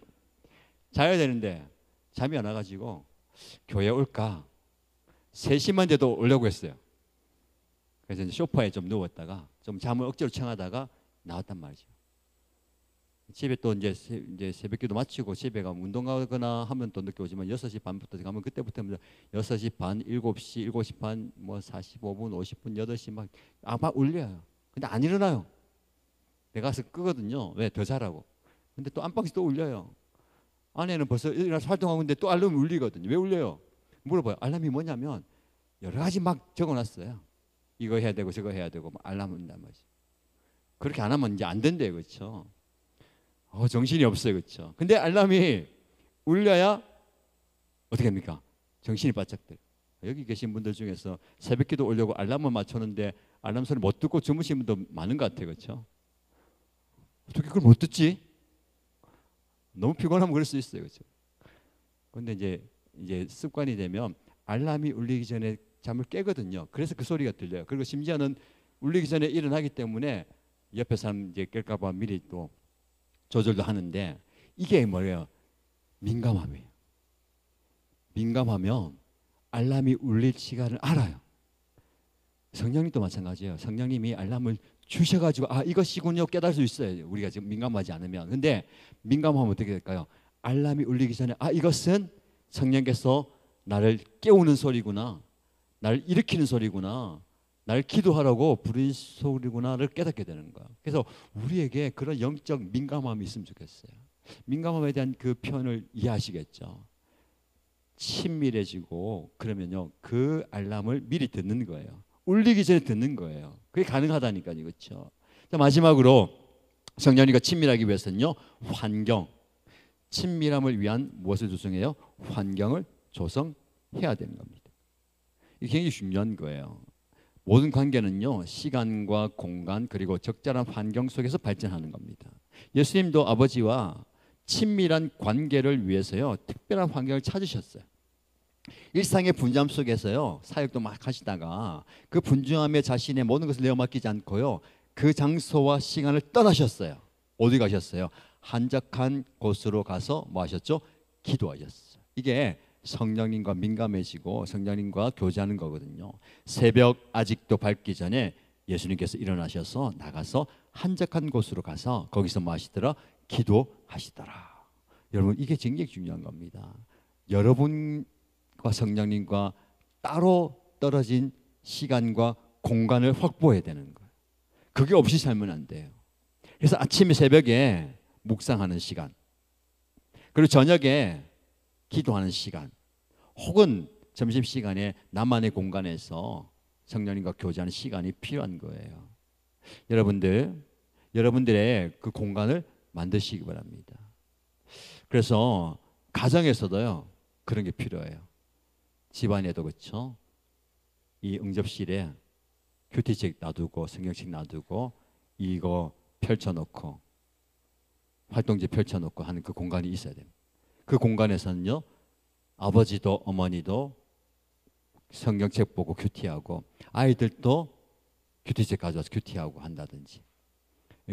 자야 되는데 잠이 안 와가지고 교회 올까 3시만 돼도 오려고 했어요. 그래서 이제 소파에 좀 누웠다가 좀 잠을 억지로 청하다가 나왔단 말이죠. 집에 또 이제 새벽기도 마치고 집에 가면 운동 가거나 하면 또 늦게 오지만 6시 반부터 가면 그때부터 6시 반, 7시, 7시 반, 뭐 45분, 50분, 8시 막 울려요. 근데 안 일어나요. 내가 가서 끄거든요. 왜? 더 자라고. 근데 또 안방에서 또 울려요. 아내는 벌써 일어나서 활동하고 있는데 또 알람이 울리거든요. 왜 울려요? 물어봐요. 알람이 뭐냐면 여러 가지 막 적어놨어요. 이거 해야 되고 저거 해야 되고 알람 온단 말이죠. 그렇게 안 하면 이제 안 된대요. 그렇죠? 정신이 없어요. 그렇죠? 근데 알람이 울려야 어떻게 합니까? 정신이 바짝 들어요. 여기 계신 분들 중에서 새벽기도 오려고 알람을 맞췄는데 알람 소리 못 듣고 주무시는 분도 많은 것 같아요. 그렇죠? 어떻게 그걸 못 듣지? 너무 피곤하면 그럴 수 있어요. 그렇죠? 근데 이제 습관이 되면 알람이 울리기 전에 잠을 깨거든요. 그래서 그 소리가 들려요. 그리고 심지어는 울리기 전에 일어나기 때문에 옆에 사람 이제 깰까 봐 미리 또 조절도 하는데, 이게 뭐예요? 민감함이에요. 민감하면 알람이 울릴 시간을 알아요. 성령님도 마찬가지예요. 성령님이 알람을 주셔가지고 이것이군요 깨달을 수 있어요. 우리가 지금 민감하지 않으면. 근데 민감하면 어떻게 될까요? 알람이 울리기 전에 이것은 성령께서 나를 깨우는 소리구나, 나를 일으키는 소리구나, 나를 기도하라고 부르는 소리구나를 깨닫게 되는 거야. 그래서 우리에게 그런 영적 민감함이 있으면 좋겠어요. 민감함에 대한 그 표현을 이해하시겠죠? 친밀해지고 그러면요, 그 알람을 미리 듣는 거예요. 울리기 전에 듣는 거예요. 그게 가능하다니까요. 그렇죠? 자, 마지막으로 성령님과 친밀하기 위해서는요, 환경, 친밀함을 위한 무엇을 조성해요? 환경을 조성해야 되는 겁니다. 이게 굉장히 중요한 거예요. 모든 관계는요, 시간과 공간 그리고 적절한 환경 속에서 발전하는 겁니다. 예수님도 아버지와 친밀한 관계를 위해서요, 특별한 환경을 찾으셨어요. 일상의 분주함 속에서요, 사역도 막 하시다가 그 분주함에 자신의 모든 것을 내어 맡기지 않고요, 그 장소와 시간을 떠나셨어요. 어디 가셨어요? 한적한 곳으로 가서 뭐 하셨죠? 기도하셨어요. 이게 성령님과 민감해지고 성령님과 교제하는 거거든요. 새벽 아직도 밝기 전에 예수님께서 일어나셔서 나가서 한적한 곳으로 가서 거기서 뭐 하시더라? 기도하시더라. 여러분, 이게 굉장히 중요한 겁니다. 여러분과 성령님과 따로 떨어진 시간과 공간을 확보해야 되는 거예요. 그게 없이 살면 안 돼요. 그래서 아침에 새벽에 묵상하는 시간, 그리고 저녁에 기도하는 시간, 혹은 점심시간에 나만의 공간에서 성령님과 교제하는 시간이 필요한 거예요. 여러분들의 그 공간을 만드시기 바랍니다. 그래서 가정에서도요, 그런 게 필요해요. 집안에도 그렇죠. 이 응접실에 큐티책 놔두고 성경책 놔두고 이거 펼쳐놓고 활동지 펼쳐놓고 하는 그 공간이 있어야 됩니다. 그 공간에서는요, 아버지도 어머니도 성경책 보고 큐티하고 아이들도 큐티책 가져와서 큐티하고 한다든지,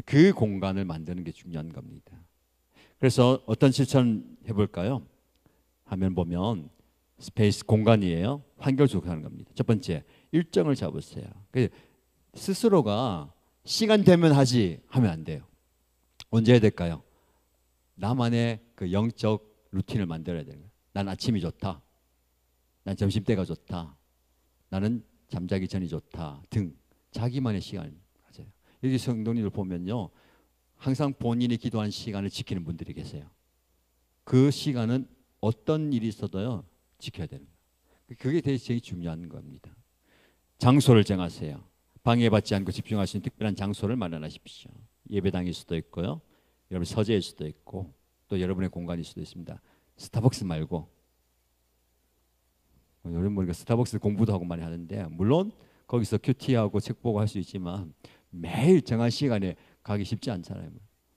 그 공간을 만드는 게 중요한 겁니다. 그래서 어떤 실천 해볼까요? 화면 보면 스페이스 공간이에요. 환경을 조성하는 겁니다. 첫 번째, 일정을 잡으세요. 스스로가 시간 되면 하지 하면 안 돼요. 언제 해야 될까요? 나만의 그 영적 루틴을 만들어야 되는 거예요. 난 아침이 좋다, 난 점심때가 좋다, 나는 잠자기 전이 좋다 등 자기만의 시간을 가져요. 여기 성도님들 보면요, 항상 본인이 기도하는 시간을 지키는 분들이 계세요. 그 시간은 어떤 일이 있어도요, 지켜야 되는 거예요. 그게 되게 중요한 겁니다. 장소를 정하세요. 방해받지 않고 집중할 수 있는 특별한 장소를 마련하십시오. 예배당일 수도 있고요, 여러분 서재일 수도 있고, 또 여러분의 공간일 수도 있습니다. 스타벅스 말고, 여러분 보니까 스타벅스 공부도 하고 많이 하는데, 물론 거기서 큐티하고 책 보고 할 수 있지만 매일 정한 시간에 가기 쉽지 않잖아요.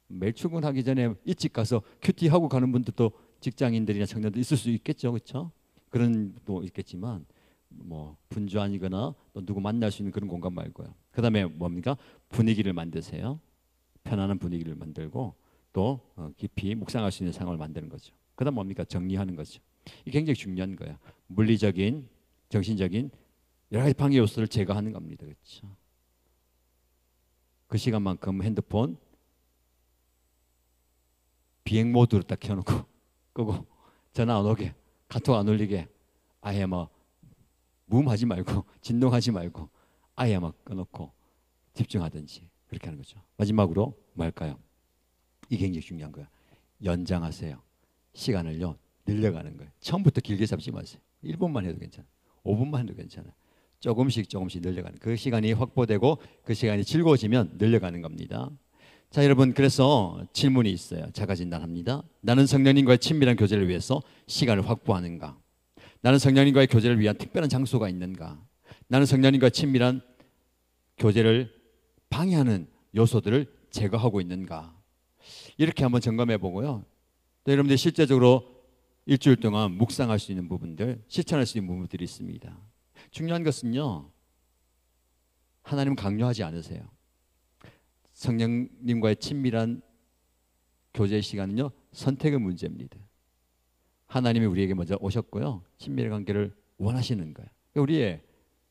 매일 출근하기 전에 일찍 가서 큐티하고 가는 분들도 직장인들이나 청년들 있을 수 있겠죠, 그렇죠? 그런 분도 있겠지만 뭐 분주하거나 또 누구 만날 수 있는 그런 공간 말고요. 그다음에 뭡니까? 분위기를 만드세요. 편안한 분위기를 만들고 또 깊이 묵상할 수 있는 상황을 만드는 거죠. 그다음 뭡니까? 정리하는 거죠. 이게 굉장히 중요한 거예요. 물리적인, 정신적인 여러 가지 방해 요소를 제거하는 겁니다. 그렇죠? 그 시간만큼 핸드폰 비행 모드로 딱 켜놓고 끄고, 전화 안 오게, 카톡 안 올리게, 아예 뭐 무음하지 말고 진동하지 말고 아예 막 꺼놓고 집중하든지 그렇게 하는 거죠. 마지막으로 뭐 할까요? 이게 굉장히 중요한 거예요. 연장하세요. 시간을요, 늘려가는 거예요. 처음부터 길게 잡지 마세요. 1분만 해도 괜찮아요. 5분만 해도 괜찮아요. 조금씩 늘려가는, 그 시간이 확보되고 그 시간이 즐거워지면 늘려가는 겁니다. 자, 여러분, 그래서 질문이 있어요. 자가진단합니다. 나는 성령님과의 친밀한 교제를 위해서 시간을 확보하는가? 나는 성령님과의 교제를 위한 특별한 장소가 있는가? 나는 성령님과의 친밀한 교제를 방해하는 요소들을 제거하고 있는가? 이렇게 한번 점검해 보고요, 또 여러분들이 실제적으로 일주일 동안 묵상할 수 있는 부분들, 실천할 수 있는 부분들이 있습니다. 중요한 것은요, 하나님은 강요하지 않으세요. 성령님과의 친밀한 교제 시간은요, 선택의 문제입니다. 하나님이 우리에게 먼저 오셨고요, 친밀한 관계를 원하시는 거예요. 우리의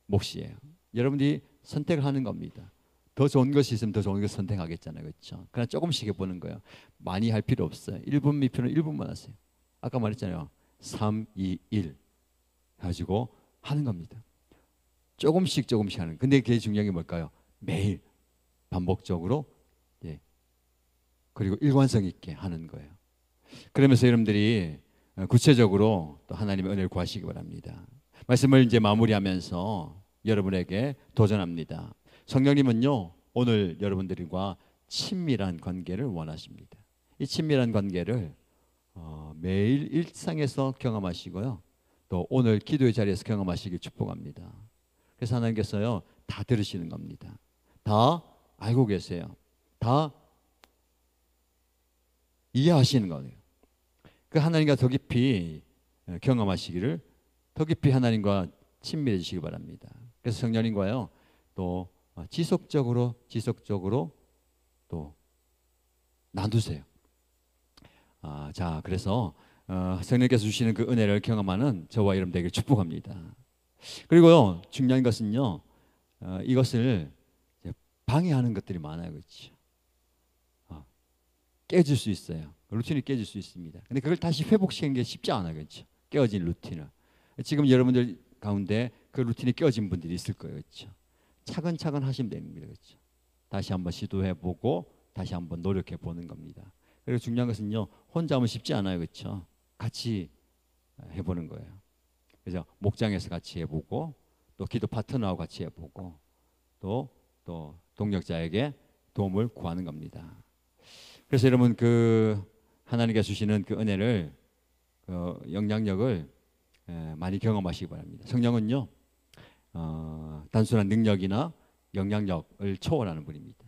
몫이에요. 여러분들이 선택을 하는 겁니다. 더 좋은 것이 있으면 더 좋은 것을 선택하겠잖아요, 그렇죠? 그냥 조금씩 해보는 거예요. 많이 할 필요 없어요. 1분 미표는 1분만 하세요. 아까 말했잖아요. 3, 2, 1 가지고 하는 겁니다. 조금씩 하는. 근데 그게 중요한 게 뭘까요? 매일 반복적으로, 예, 그리고 일관성 있게 하는 거예요. 그러면서 여러분들이 구체적으로 또 하나님의 은혜를 구하시기 바랍니다. 말씀을 이제 마무리하면서 여러분에게 도전합니다. 성령님은요, 오늘 여러분들과 친밀한 관계를 원하십니다. 이 친밀한 관계를 매일 일상에서 경험하시고요, 또 오늘 기도의 자리에서 경험하시길 축복합니다. 그래서 하나님께서요, 다 들으시는 겁니다. 다 알고 계세요. 다 이해하시는 거예요. 그 하나님과 더 깊이 경험하시기를, 더 깊이 하나님과 친밀해지시기 바랍니다. 그래서 성령님과요, 또 지속적으로 또 나누세요. 자, 그래서 성령께서 주시는 그 은혜를 경험하는 저와 여러분 되길 축복합니다. 그리고요, 중요한 것은요, 이것을 방해하는 것들이 많아요, 그렇죠? 깨질 수 있어요. 루틴이 깨질 수 있습니다. 근데 그걸 다시 회복시키는 게 쉽지 않아요, 그렇죠? 깨어진 루틴을. 지금 여러분들 가운데 그 루틴이 깨어진 분들이 있을 거예요, 그렇죠? 차근차근 하시면 됩니다, 그렇죠? 다시 한번 시도해보고 다시 한번 노력해보는 겁니다. 그리고 중요한 것은요, 혼자 하면 쉽지 않아요, 그렇죠? 같이 해보는 거예요. 그래서 목장에서 같이 해보고, 또 기도 파트너하고 같이 해보고, 또 동력자에게 도움을 구하는 겁니다. 그래서 여러분, 그 하나님께서 주시는 그 은혜를, 그 영향력을 많이 경험하시기 바랍니다. 성령은요, 단순한 능력이나 영향력을 초월하는 분입니다.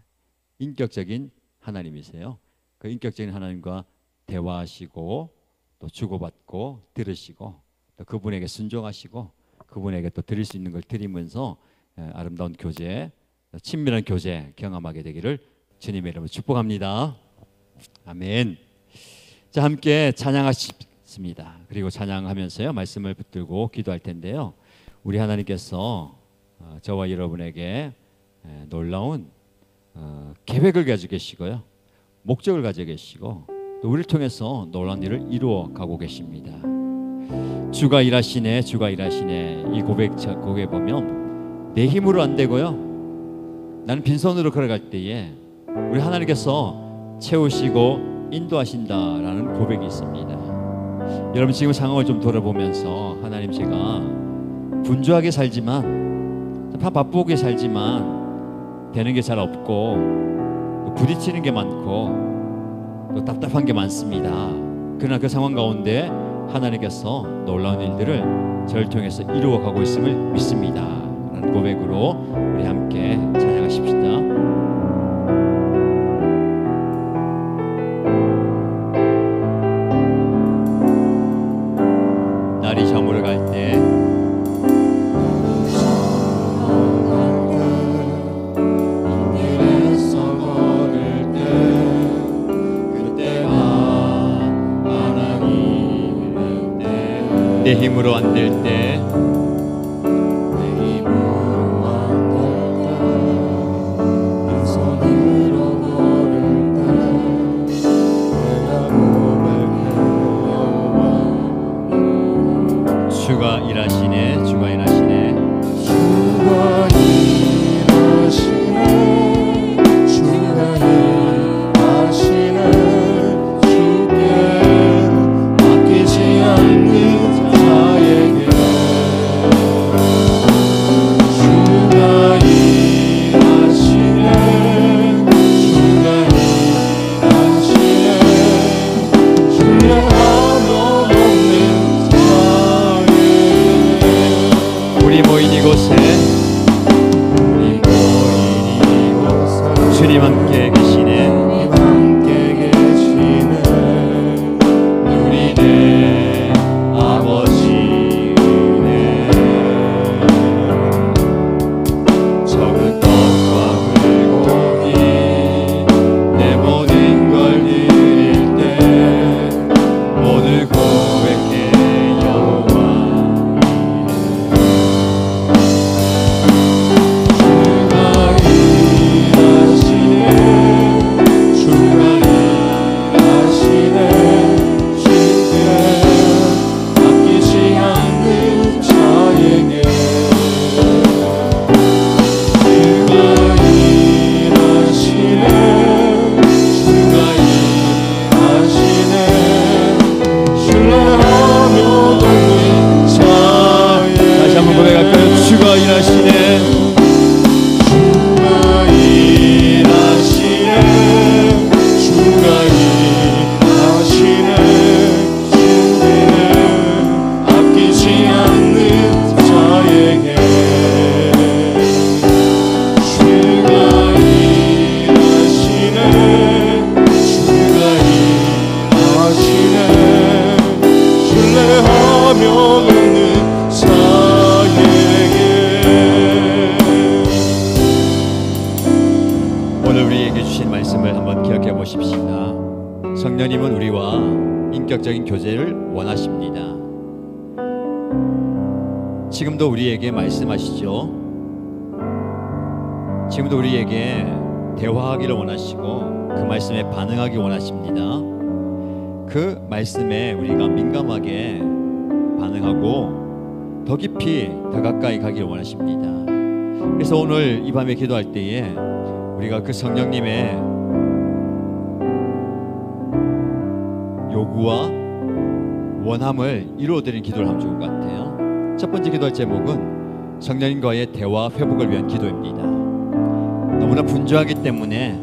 인격적인 하나님이세요. 그 인격적인 하나님과 대화하시고, 또 주고받고 들으시고, 또 그분에게 순종하시고, 그분에게 또 드릴 수 있는 걸 드리면서 아름다운 교제, 친밀한 교제 경험하게 되기를 주님의 이름으로 축복합니다. 아멘. 자, 함께 찬양하십니다. 그리고 찬양하면서요, 말씀을 붙들고 기도할 텐데요, 우리 하나님께서 저와 여러분에게 놀라운 계획을 가지고 계시고요, 목적을 가지고 계시고, 또 우리를 통해서 놀라운 일을 이루어 가고 계십니다. 주가 일하시네, 주가 일하시네. 이 고백에 보면 내 힘으로 안 되고요, 나는 빈손으로 걸어갈 때에 우리 하나님께서 채우시고 인도하신다라는 고백이 있습니다. 여러분, 지금 상황을 좀 돌아보면서, 하나님, 제가 분주하게 살지만, 바쁘게 살지만 되는 게 잘 없고, 부딪히는 게 많고, 또 답답한 게 많습니다. 그러나 그 상황 가운데 하나님께서 놀라운 일들을 저를 통해서 이루어 가고 있음을 믿습니다. 라는 고백으로 우리 함께 찬양하십시다. 날이 저물어 갈 때, 내 힘으로 안 될 때, 주가 일하시네, 주가 일하시네. 주가 일하시네, 주가 일하시네. 주께 맡기지 않는 자에게 주가 일하시네, 주가 일하시네. 주의 한없 없는 우리 모인 이곳에 주님 함께 계시네. 함께 계시네. 우리 내 아버지네. 주신 말씀을 한번 기억해 보십시다. 성령님은 우리와 인격적인 교제를 원하십니다. 지금도 우리에게 말씀하시죠. 지금도 우리에게 대화하기를 원하시고 그 말씀에 반응하기 원하십니다. 그 말씀에 우리가 민감하게 반응하고 더 깊이 더 가까이 가기를 원하십니다. 그래서 오늘 이 밤에 기도할 때에 우리가 그 성령님의 요구와 원함을 이루어드리는 기도를 하면 좋을 것 같아요. 첫 번째 기도할 제목은 성령님과의 대화 회복을 위한 기도입니다. 너무나 분주하기 때문에,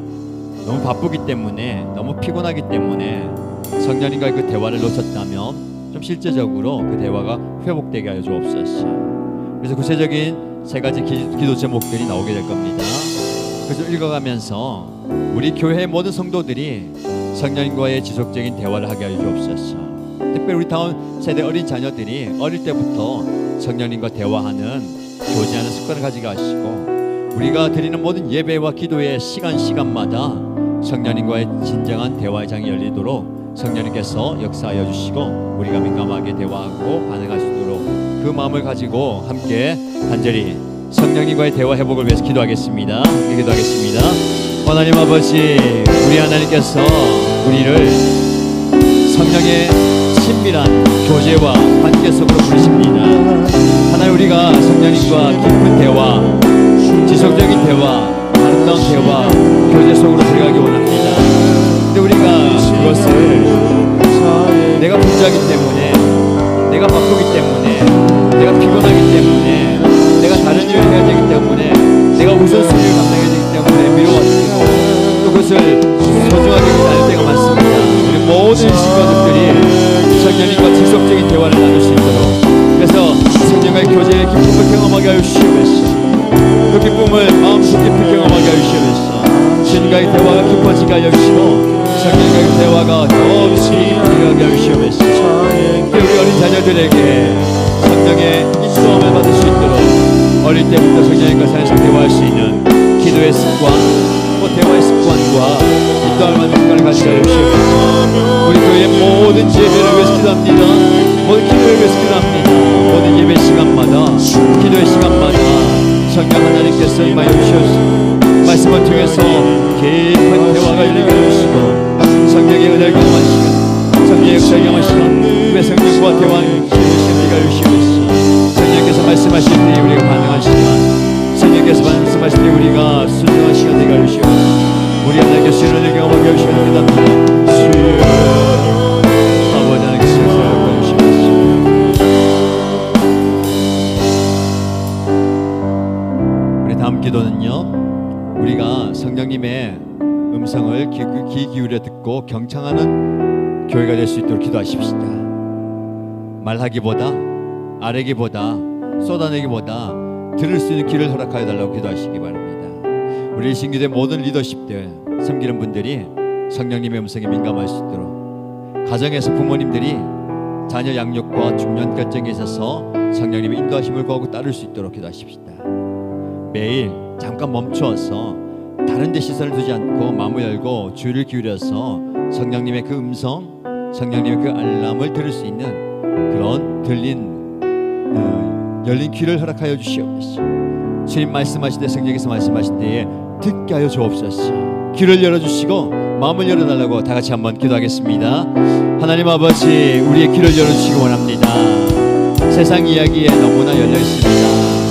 너무 바쁘기 때문에, 너무 피곤하기 때문에 성령님과의 그 대화를 놓쳤다면 좀 실제적으로 그 대화가 회복되게 하여 주옵소서. 그래서 구체적인 세 가지 기도 제목들이 나오게 될 겁니다. 그래서 읽어가면서 우리 교회의 모든 성도들이 성령님과의 지속적인 대화를 하게 하여 주옵소서. 특별히 우리 다음 세대 어린 자녀들이 어릴 때부터 성령님과 대화하는, 교제하는 습관을 가지게 하시고, 우리가 드리는 모든 예배와 기도의 시간마다 성령님과의 진정한 대화의 장이 열리도록 성령님께서 역사하여 주시고 우리가 민감하게 대화하고 반응할 수 있도록 그 마음을 가지고 함께 간절히 성령님과의 대화 회복을 위해서 기도하겠습니다. 기도하겠습니다. 하나님 아버지, 우리 하나님께서 우리를 성령의 친밀한 교제와 관계 속으로 부르십니다. 하나님, 우리가 성령님과 깊은 대화, 지속적인 대화, 아름다운 대화, 교제 속으로 들어가기 원합니다. 근데 우리가 그것을 내가 분주하기 때문에, 내가 바쁘기 때문에, 내가 피곤하기 때문에, 내가 다른 일을 해야 되기 때문에, 내가 우선순위를 감당해야 되기 때문에 미뤄왔고, 또 그것을 소중하게 기다릴 때가 많습니다. 우리 모든 신도들이 성령님과 지속적인 대화를 나눌 수 있도록, 그래서 성령과의 교제의 기쁨을 경험하게 하여 주시옵소서. 그 기쁨을 마음속 깊이 경험하게 하여 주시옵소서. 주님과의 대화가 깊어지게 하여 주시고 성령과의 대화가 더 깊이 들어가게 하여 주시옵소서. 우리 어린 자녀들에게 성령의 인도함을 받을 수 있도록 어릴 때부터 성령님과 사회에서 대화할 수 있는 기도의 습관, 또 대화의 습관과 인도함을 받는 습관을 가지게 하여 주시옵소서. 우리 교회의 모든 예배를 위해서 기도합니다. 모든 기도를 위해서 기도합니다. 모든 예배 시간마다, 기도의 시간마다 성령 하나님께서 임하여 주시옵소서. 말씀을 통해서 깊은 대화가 열리게 해주시고 성령의 은혜를 경험한 시간, 성령의 역사를 경험한 시간, 왜 성령과 대화하는 시간을 열리게 해주시옵소서. 성령께서 말씀하실 때 우리가 반응한 시간, 성령께서 말씀하실 때 우리가 순종한 시간 되게 해주시옵소서. 우리 하나님께서 은혜를 경험하게 해주시옵소서. 아버지 하나님께서 역사를 해주시옵소서. 다음 기도는요, 우리가 성령님의 음성을 귀 기울여 듣고 경청하는 교회가 될 수 있도록 기도하십시다. 말하기보다, 아뢰기보다, 쏟아내기보다 들을 수 있는 귀를 허락하여 달라고 기도하시기 바랍니다. 우리 신기대 모든 리더십들, 섬기는 분들이 성령님의 음성에 민감할 수 있도록, 가정에서 부모님들이 자녀 양육과 중년 결정에 있어서 성령님의 인도하심을 구하고 따를 수 있도록 기도하십시다. 매일 잠깐 멈추어서 다른 데 시선을 두지 않고 마음을 열고 주의를 기울여서 성령님의 그 음성, 성령님의 그 알람을 들을 수 있는 그런 열린 귀를 허락하여 주시옵소서. 주님 말씀하실 때, 성령께서 말씀하실 때에 듣게 하여 주옵소서. 귀를 열어주시고 마음을 열어달라고 다 같이 한번 기도하겠습니다. 하나님 아버지, 우리의 귀를 열어주시기 원합니다. 세상 이야기에 너무나 열려있습니다.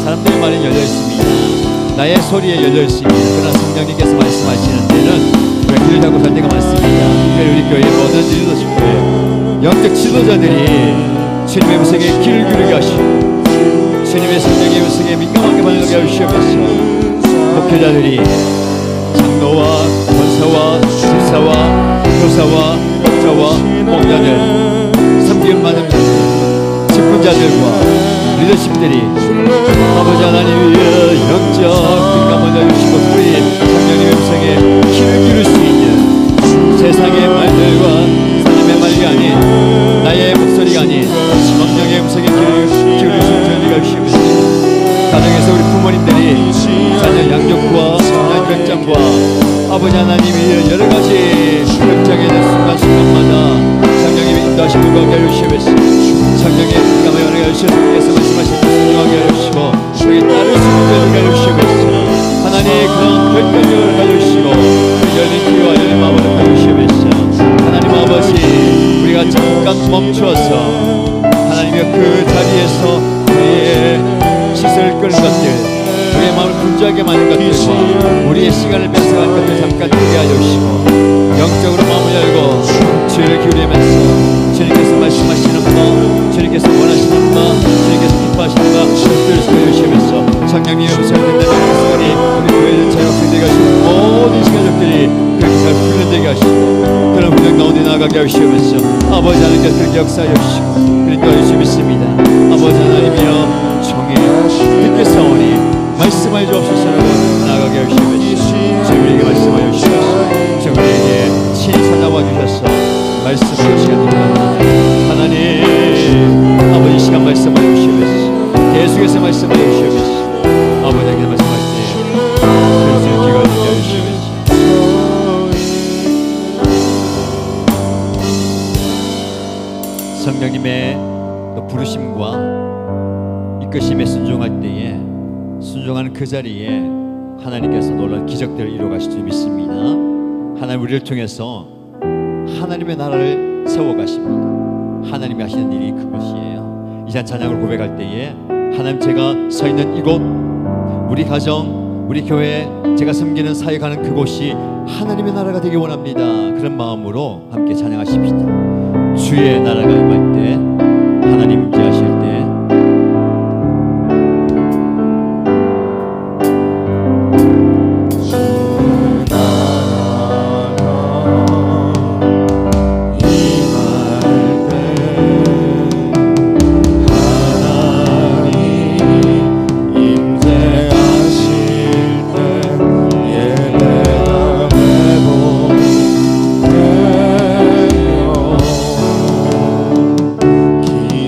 사람들의 말에 열려있습니다. 나의 소리에 열려있습니다. 그러나 성령님께서 말씀하시는 데는 우리가 귀를 닫고 살 때가 많습니다. 특별히 우리 교회의 모든 리더십들, 영적 지도자들이 주님의 음성에 귀를 기울이게 하시고 주님의 성령의 음성에 민감하게 반응하게 하시옵소서. 목회자들이 장로와 권사와 집사와 교사와 목자와 목자들, 섬기는 많은 직분자들과 리더십들이 아버지 하나님 위에 영적 민감을 열주시고 우리 성령님의 음성에 귀를 기울일 수 있는, 세상의 말들과 사람의 말이 아닌 나의 목소리가 아닌 성령의 음성에 귀를 기울일 수 있는 우리가 주시옵소서. 가정에서 우리 부모님들이 자녀 양육과 자녀 결정과 아버지 하나님이 여러 가지 결정에 대한 순간순간마다 성령님이 인도하시고 가게 해주시면서 성령의 감에 여러 가지 주께서 말씀하신 순종하게 해주시고 우리에게 따를 수 있게 해주시면서 하나님 그런 결단력을 가져주시고 열린 귀와 열린 마음을 가져주시면서 하나님 아버지 우리가 잠깐 멈추어서 하나님의 그 자리에서 우리의 시선을 끄는 것들 우리의 마음을 분주하게 만든 것들과 우리의 시간을 뺏어가는 것들 잠깐 듣게 하여주시고 영적으로 마음을 열고 주의를 기울이면서 주님께서 말씀하시는 바 주님께서 원하시는 바 주님께서 기뻐하시는 바 그것들을 보여주시면서 성령님의 음성을 듣는 백성들이 우리 교회 전체의 학생들이 하시고 모든 시간적들이 그렇게 잘 훈련되게 하시고 그런 훈련 가운데 나아가게 하시면서 아버지 하나님께서 그렇게 역사하여 주시고 그렇게 하여 믿습니다. 아버지 하나님이여 종이 듣겠사오니 말씀하여 주옵소서라고 나아가게 하시면서 우리에게 말씀하여 주셔서 우리에게 친히 찾아와 주셔서 말씀하여 주시옵소서. 하나님 아버지 시간 말씀하여 주시옵소서. 계속해서 말씀하여 주시옵소서. 아버지에게 말씀할 때 그리스도의 귀가 듣게 하여 주시옵소서. 성령님의 부르심과 이끄심에 순종할 때에 순종하는 그 자리에 하나님께서 놀라운 기적들을 이루어가실 줄 믿습니다. 하나님 우리를 통해서 하나님의 나라를 세워가십니다. 하나님이 하시는 일이 그것이에요. 이 시간 찬양을 고백할 때에 하나님 제가 서 있는 이곳 우리 가정 우리 교회 제가 섬기는 사회 가는 그곳이 하나님의 나라가 되기 원합니다. 그런 마음으로 함께 찬양하십시다. 주의 나라가 임할 때 하나님 임재하실 때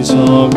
기적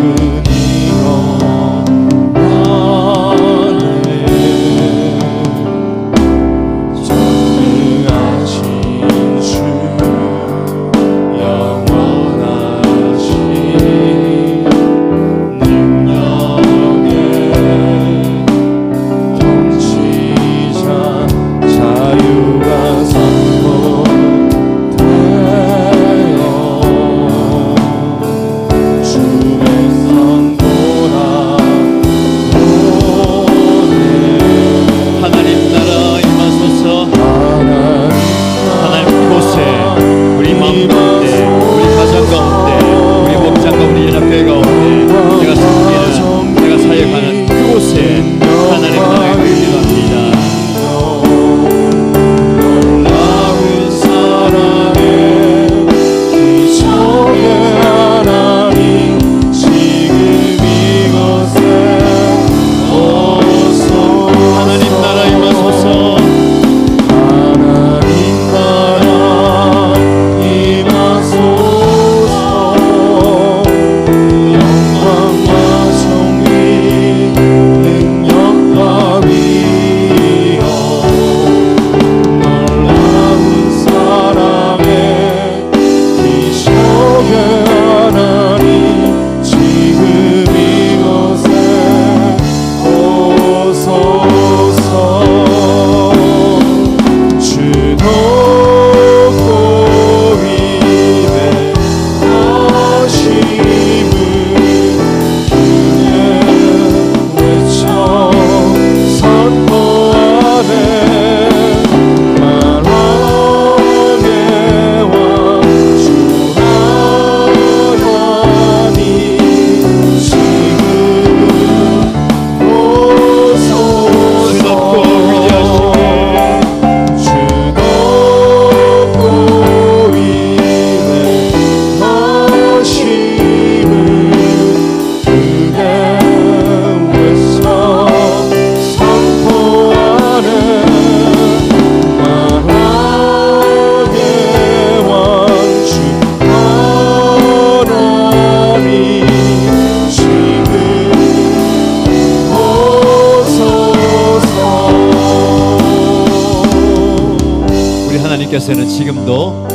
주님께서는 지금도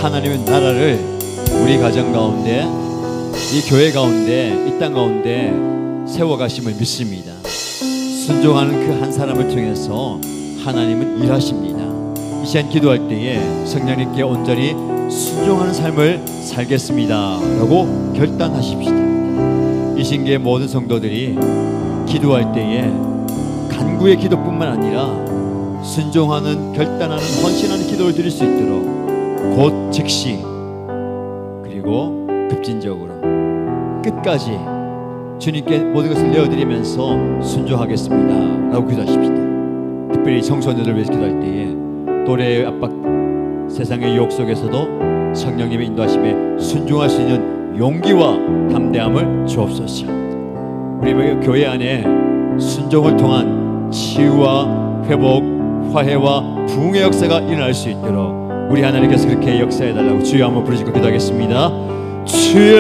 하나님의 나라를 우리 가정 가운데, 이 교회 가운데, 이 땅 가운데 세워가심을 믿습니다. 순종하는 그 한 사람을 통해서 하나님은 일하십니다. 이 시간 기도할 때에 성령님께 온전히 순종하는 삶을 살겠습니다 라고 결단하십시다. 이 신기의 모든 성도들이 기도할 때에 간구의 기도뿐만 아니라 순종하는, 결단하는, 헌신하는 기도를 드릴 수 있도록 곧 즉시 그리고 급진적으로 끝까지 주님께 모든 것을 내어드리면서 순종하겠습니다 라고 기도하십시다. 특별히 청소년들 위해서 기도할 때에 또래의 압박, 세상의 유혹 속에서도 성령님의 인도하심에 순종할 수 있는 용기와 담대함을 주옵소서. 우리 교회 안에 순종을 통한 치유와 회복, 화해와 부흥의 역사가 일어날 수 있도록 우리 하나님께서 그렇게 역사해달라고 주여 한번 부르시고 기도하겠습니다. 주여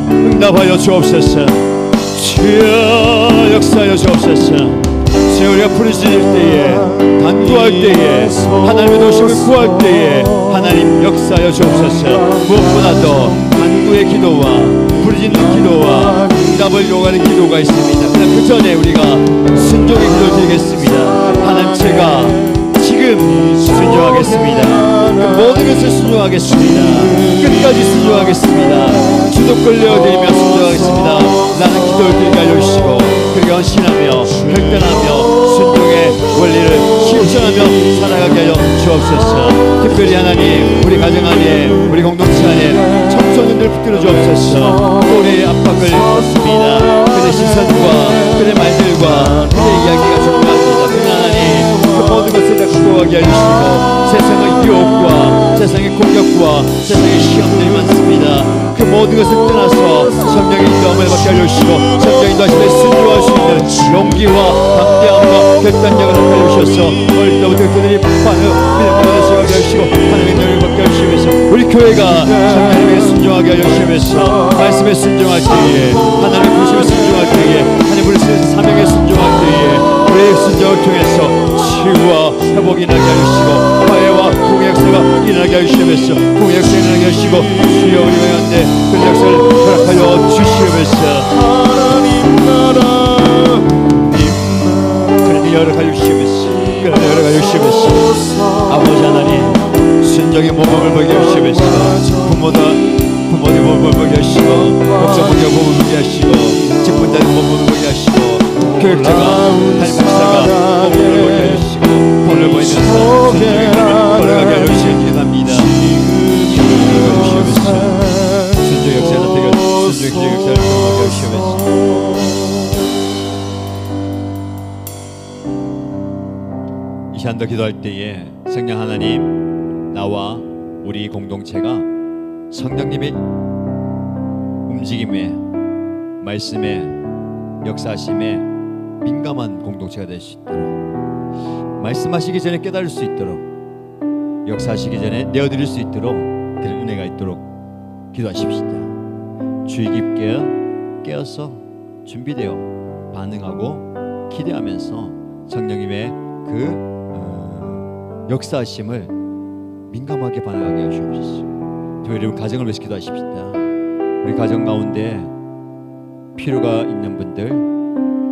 응답하여 주옵소서. 주여 역사하여 주옵소서. 주여 우리가 부르짖을 때에, 간구할 때에, 하나님의 도심을 구할 때에 하나님 역사하여 주옵소서. 무엇보다도 간구의 기도와 부르짖는 기도와 응답을 요구하는 기도가 있습니다. 그러나 그 전에 우리가 순종의 기도를 드리겠습니다. 하나님 제가 지금 순종하겠습니다. 그 모든 것을 순종하겠습니다. 끝까지 순종하겠습니다. 주도권 내어드리며 순종하겠습니다. 나는 기도를 드리게 알려주시고 그렇게 헌신하며 결단하며 순종의 원리를 실천하며 살아가게 하여 주옵소서. 특별히 하나님 우리 가정 안에, 우리 공동체 안에 청소년들 붙들어 주옵소서. 또래의 압박을 받습니다. 그들의 시선과 그들의 말들과 그들의 이야기가 중요합니다. 그러나 하나님 그 모든 것을 다 극복하게 해주시고 세상의 유혹과 세상의 공격과 세상의 시험들이 많습니다. 그 모든 것을 떠나서 성령의 인도함을 받게 해주시고 성령의 인도하심에 순종할 수 있는 용기와 담대함과 결단력을 나타내 주셔서 어릴 때부터 그들이 믿음을 받으시게 해주시고 하나님의 은혜를 받게 해주시면서 우리 교회가 성령님에게 순종하게 해주시면서 말씀에 순종할 때에, 하나님의 부르심에 순종할 때에, 하나님 부르심에서 사명에 순종할 때에 우리의 순종을 통해서 치유와 회복이 일어나게 해주시고 화해와 부흥의 역사가 일어나게 해주시면서 부흥의 역사가 일어나게 해주시고 주여 우리 가운데 그 역사를 허락하여 주시면서 하나님 나라 그런데 열어가여 주시면서, 그런데 열어가여 주시면서 아버지 하나님 순종의 모범을 보게 해주시면서 부모들의 모범을 보게 하시고 목사분의 모범을 보게 하시고 직분자의 모범을 보게 하시고 교육자가 담임목사가 모범을 보게 해주시고 본을 보이면서 순종의 길을 걸어가게 하여 주시길 기도합니다. 순종의 역사를 나타내게 순종의 역사를 경험하게 하시면서 이 시간도 기도할 때에 성령 하나님, 나와 우리 공동체가 성령님의 움직임에, 말씀에, 역사하심에 민감한 공동체가 될 수 있도록, 말씀하시기 전에 깨달을 수 있도록, 역사하시기 전에 내어드릴 수 있도록 그런 은혜가 있도록 기도하십시다. 주의 깊게 깨어서 준비되어 반응하고 기대하면서 성령님의 그 역사하심을 민감하게 반응하게 하시옵소서. 저희 여러분 가정을 위해서 기도하십시다. 우리 가정 가운데 필요가 있는 분들,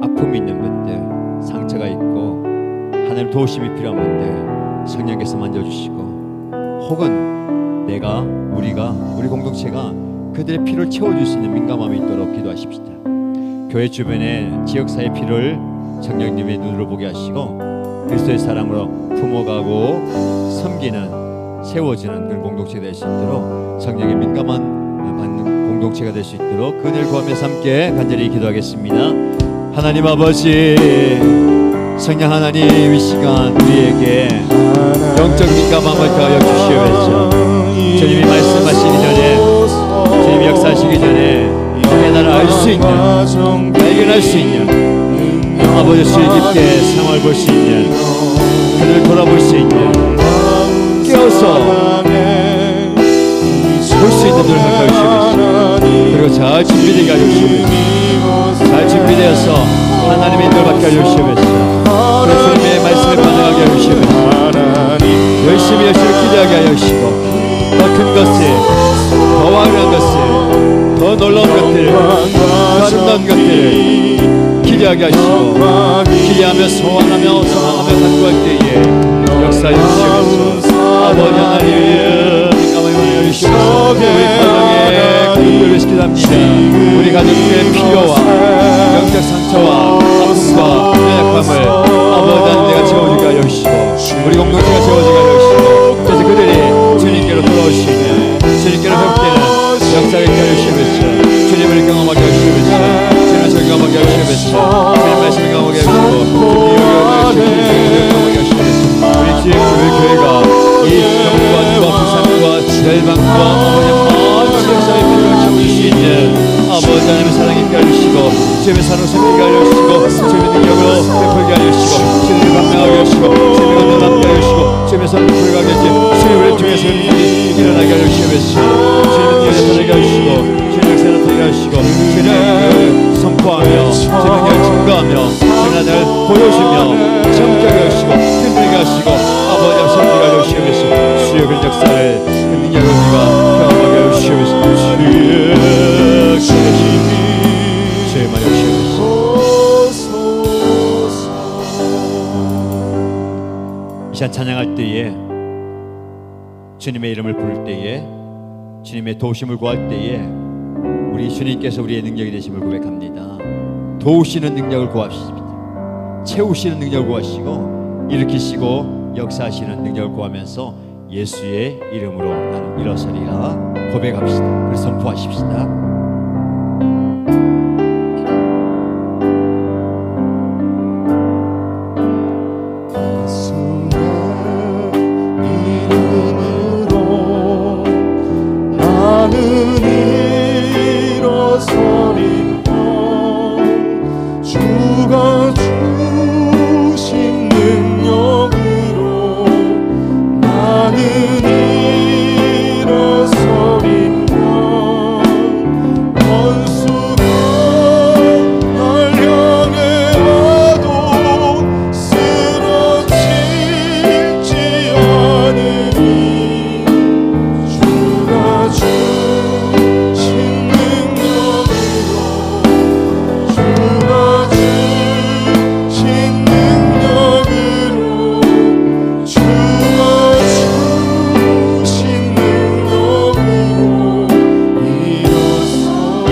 아픔이 있는 분들, 상처가 있고 하나님 도우심이 필요한 분들 성령께서 만져주시고, 혹은 내가, 우리가, 우리 공동체가 그들의 필요를 채워줄 수 있는 민감함이 있도록 기도하십시다. 교회 주변의 지역사회 필요를 성령님의 눈으로 보게 하시고 그리스도의 사랑으로 품어가고 섬기는, 세워지는 그런 공동체가 될 수 있도록 성령의 민감한 받는 공동체가 될 수 있도록 그 은혜를 구하면서 함께 간절히 기도하겠습니다. 하나님 아버지, 성령 하나님, 이 시간 우리에게 영적 민감함을 더하여 주시옵소서. 주님이 말씀하시기 전에, 주님이 역사하시기 전에 깨달아 알 수 있는, 발견할 수 있는, 아버지 주의 깊게 상황을 볼 수 있는, 그들을 돌아볼 수 있는, 깨어서 볼 수 있는 눈을 가까이 주시옵소서. 그리고 잘 준비되게 하여 주시옵소서. 잘 준비되어서 하나님의 인도를 받게 하여 주시옵소서. 그리고 주님의 말씀에 반응하게 하여 주시옵소서. 기대하게 하시고 기대하며 소원하며 소망하며 간구할 때에 역사해 주시옵소서. 아버지 하나님 가만히 열으시옵소서. 우리 가정에 기도를 시키답니다. 우리 가족의 필요와 영적 상처와 아픔과 연약함을 아버지 하나님 채워주게 하여 주시고 우리 공동체가 채워주게 하여 주시고 그래서 그들이 주님께로 돌아올 수 있는 주님께로 회복되는 역사를 하여 주시옵소서. 주님을 경험하게 하여 주시옵소서. 주님을 경험하게 하여 주시옵소서. 주님 말씀을 경험하게 하여 주시고 우리 주의 교회가 이 경관과 부산과 열방과 아버지 역사의 필요를 채워줄 수 있는 아버지 하나님의 사랑이 있게 하여 주시고 주님의 사랑을 섬기게 하여 주시고 주님의 능력으로 베풀게 하여 주시고 주님을 감명하게 하여 주시고 주님의 은혜를 남게 하여 주시고 주님의 삶을 풀어가게 하여 주시고 주님을 통해서 일어나게 하여 주시옵소서. 주님의 능력을 나타나게 하여 주시고 주님의 역사를 나타나게 하여 주시고 주님의 선포하며 주님의 능력을 증거하며 주님의 나를 보여주며 참게 하여 주시고 힘들게 하시고 아버지 앞서 우리가 하여 주시옵소서. 주의 그런 역사를 그 능력을 우리가 경험하게 하여 주시옵소서. 주의 말해 주시옵소서. 이 시간 찬양할 때에 주님의 이름을 부를 때에 주님의 도우심을 구할 때에 우리 주님께서 우리의 능력이 되심을 고백합니다. 도우시는 능력을 구하십니다. 채우시는 능력을 구하시고 일으키시고 역사하시는 능력을 구하면서 예수의 이름으로 나는 일어서리라 고백합시다. 그래서 선포하십시다.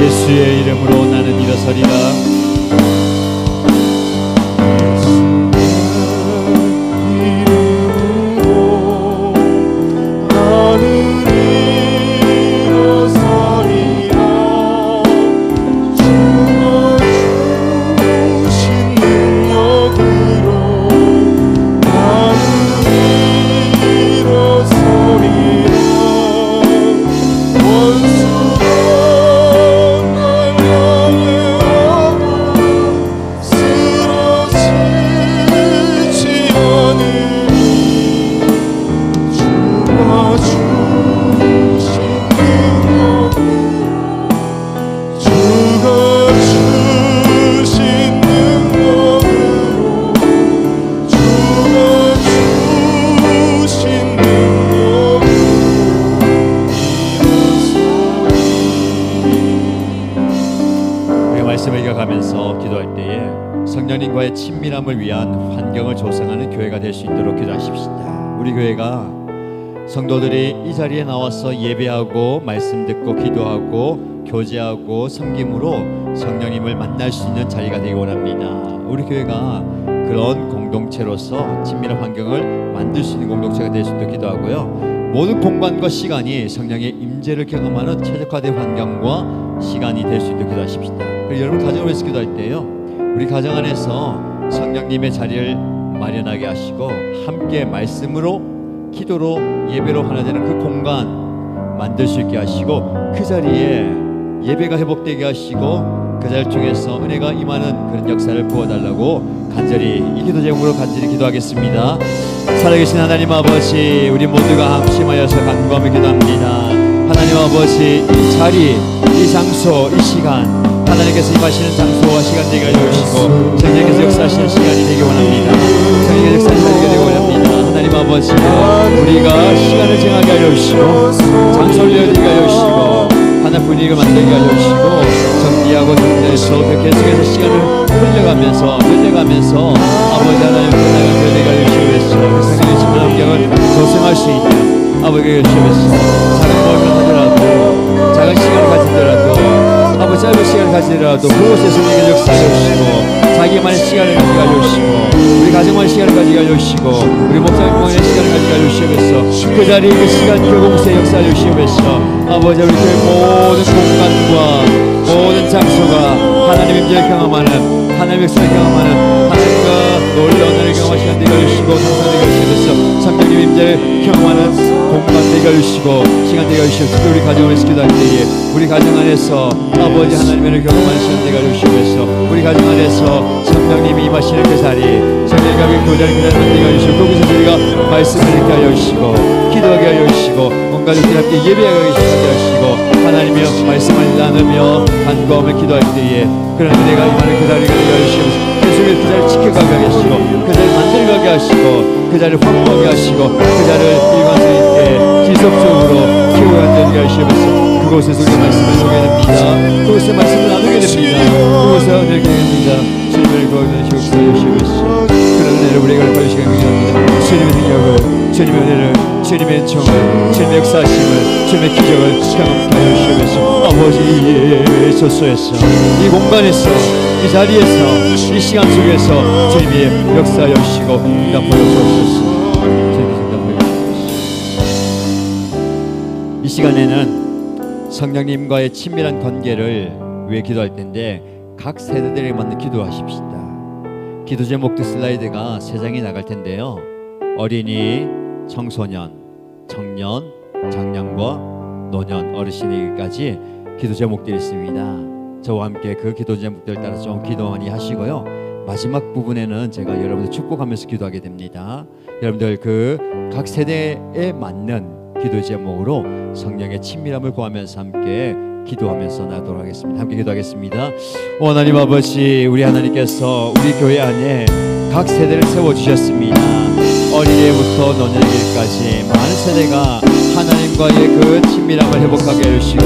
예수의 이름으로 나는 일어서리라. 가면서 기도할 때에 성령님과의 친밀함을 위한 환경을 조성하는 교회가 될 수 있도록 기도하십시다. 우리 교회가 성도들이 이 자리에 나와서 예배하고 말씀 듣고 기도하고 교제하고 섬김으로 성령님을 만날 수 있는 자리가 되기 원합니다. 우리 교회가 그런 공동체로서 친밀한 환경을 만들 수 있는 공동체가 될 수 있도록 기도하고요. 모든 공간과 시간이 성령의 임재를 경험하는 최적화된 환경과 시간이 될 수 있도록 기도하십시다. 그리고 여러분 가정을 위해서 기도할 때요, 우리 가정 안에서 성령님의 자리를 마련하게 하시고 함께 말씀으로 기도로 예배로 하나 되는 그 공간 만들 수 있게 하시고 그 자리에 예배가 회복되게 하시고 그 자리를 통해서 은혜가 임하는 그런 역사를 부어달라고 간절히 이 기도 제목으로 간절히 기도하겠습니다. 살아계신 하나님 아버지, 우리 모두가 합심하여서 간구하며 기도합니다. 하나님 아버지, 이 자리, 이 장소, 이 시간 하나님께서 임하시는 장소와 시간 되게 해주시고 성령께서 역사하시는 시간이 되기 원합니다. 성령의 역사를 되게 원합니다. 하나님 아버지, 우리가 시간을 정하게 하여 주시고 장소를 내어드리게 하여 주시고 하나 분위기를 만들게 하여 주시고 자리하고 동네에서 계속해서 시간을 흘려가면서 아버지 하나님 나가 변해가 주시옵소서. 그 성령의 침을 환경을 조성할 수 있는 아버지가 주시옵소서. 작은 모임을 하더라도 작은 시간을 가지더라도 아버지 짧은 시간을 가지더라도 그곳에 성령의 역사를 주시고 자기만의 시간을 가져가 주시고 우리 가정만의 시간을 가져가 주시고 우리 목사님만의 시간을 가져가 주시옵소서. 그 자리에 그 시간 교공수의 역사를 주시옵소서. 아버지 우리 교회 모든 공간과 모든 장소가 하나님의 임재를 경험하는 하나님의 역사를 경험하는 하나님과 놀라운 은혜를 경험하시는 데가 주시고 상상되게 주시옵소서. 성령님 임재를 경험하는 공간 되게 주시고 시간 되게 주시옵소서. 특히 우리 가정을 기도할 때에 우리 가정 안에서 아버지 하나님의 은혜를 경험하는 시간 되게 주시옵소서. 우리 가정 안에서 성령님이 임하시는 그 자리 성령과 교제하는 그 자리 되게 주시고 거기서 우리가 말씀을 읽게 하여 주시고 기도하게 하여 주시고 온 가족들 함께 예배하게 하시고 하나님의 말씀을 나누며 간구하며 기도할 때에 그런 은혜가 임하는 그 자리가 되게 하여 주시옵소서. 계속해서 그 자리를 지켜가게 하시고 그 자리를 만들어가게 하시고 그 자리를 확보하게 하시고 그 자리를 일관성 있게 지속적으로 키워가게 하시옵소서. 그곳에서 우리가 말씀을 나누게 됩니다. 그곳에서 말씀을 나누게 됩니다. 그곳에서 은혜를 경험합니다. 주님을 구하시옵소서. 그런 은혜를 우리가 받을 시간이 됩니다. 주님의 능력을 주님의 은혜를 주님의 은총을 주님의 역사하심을 주님의 기적을 경험하게 하여 주시옵소서. 아버지 저소에서 이 공간에서 이 자리에서 이 시간 속에서 주님이 역사하여 주시고 응답하여 주옵소서. 이 시간에는 성령님과의 친밀한 관계를 위해 기도할 텐데 각 세대들에 맞는 기도하십시다. 기도 제목들 슬라이드가 3장이 나갈 텐데요. 어린이, 청소년, 청년, 장년과 노년, 어르신에게까지 기도 제목들이 있습니다. 저와 함께 그 기도 제목들을 따라 좀 기도 많이 하시고요. 마지막 부분에는 제가 여러분들 축복하면서 기도하게 됩니다. 여러분들 그 각 세대에 맞는 기도 제목으로 성령의 친밀함을 구하면서 함께 기도하면서 나도록 하겠습니다. 함께 기도하겠습니다. 오 하나님 아버지, 우리 하나님께서 우리 교회 안에 각 세대를 세워주셨습니다. 어린이부터 노년기까지 많은 세대가 하나님과의 그 친밀함을 회복하게 해주시고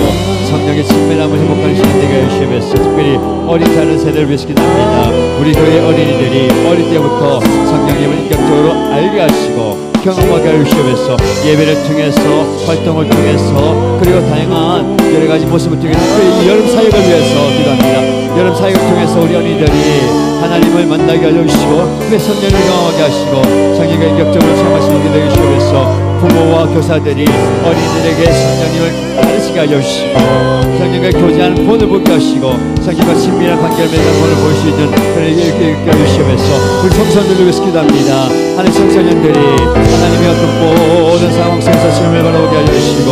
성령의 친밀함을 회복하는 시간 되게 해주시면서 특별히 어린 자는 세대를 위해서 기도합니다. 우리 교회 어린이들이 어릴 때부터 성령님을 인격적으로 알게 하시고 경험하게 해주시면서 예배를 통해서 활동을 통해서 그리고 다양한 여러 가지 모습을 통해서 특별히 여름 사역을 위해서 기도합니다. 여름 사역을 통해서 우리 어린이들이 하나님을 만나게 해주시고 그 성령을 경험하게 하시고 성령과 인격적으로 체험하시는 게 되게 해주시면서 부모와 교사들이 어린이들에게 성령님을 가르치게 해주시고 성령과 교제하는 본을 보게 하시고 성령과 친밀한 관계를 맺는 본을 볼 수 있는 그런 일을 해주시면서 우리 청소년들을 위해서 기도합니다. 하나님 청소년들이 하나님의 어떤 모든 상황 속에서 시험을 바라보게 해주시고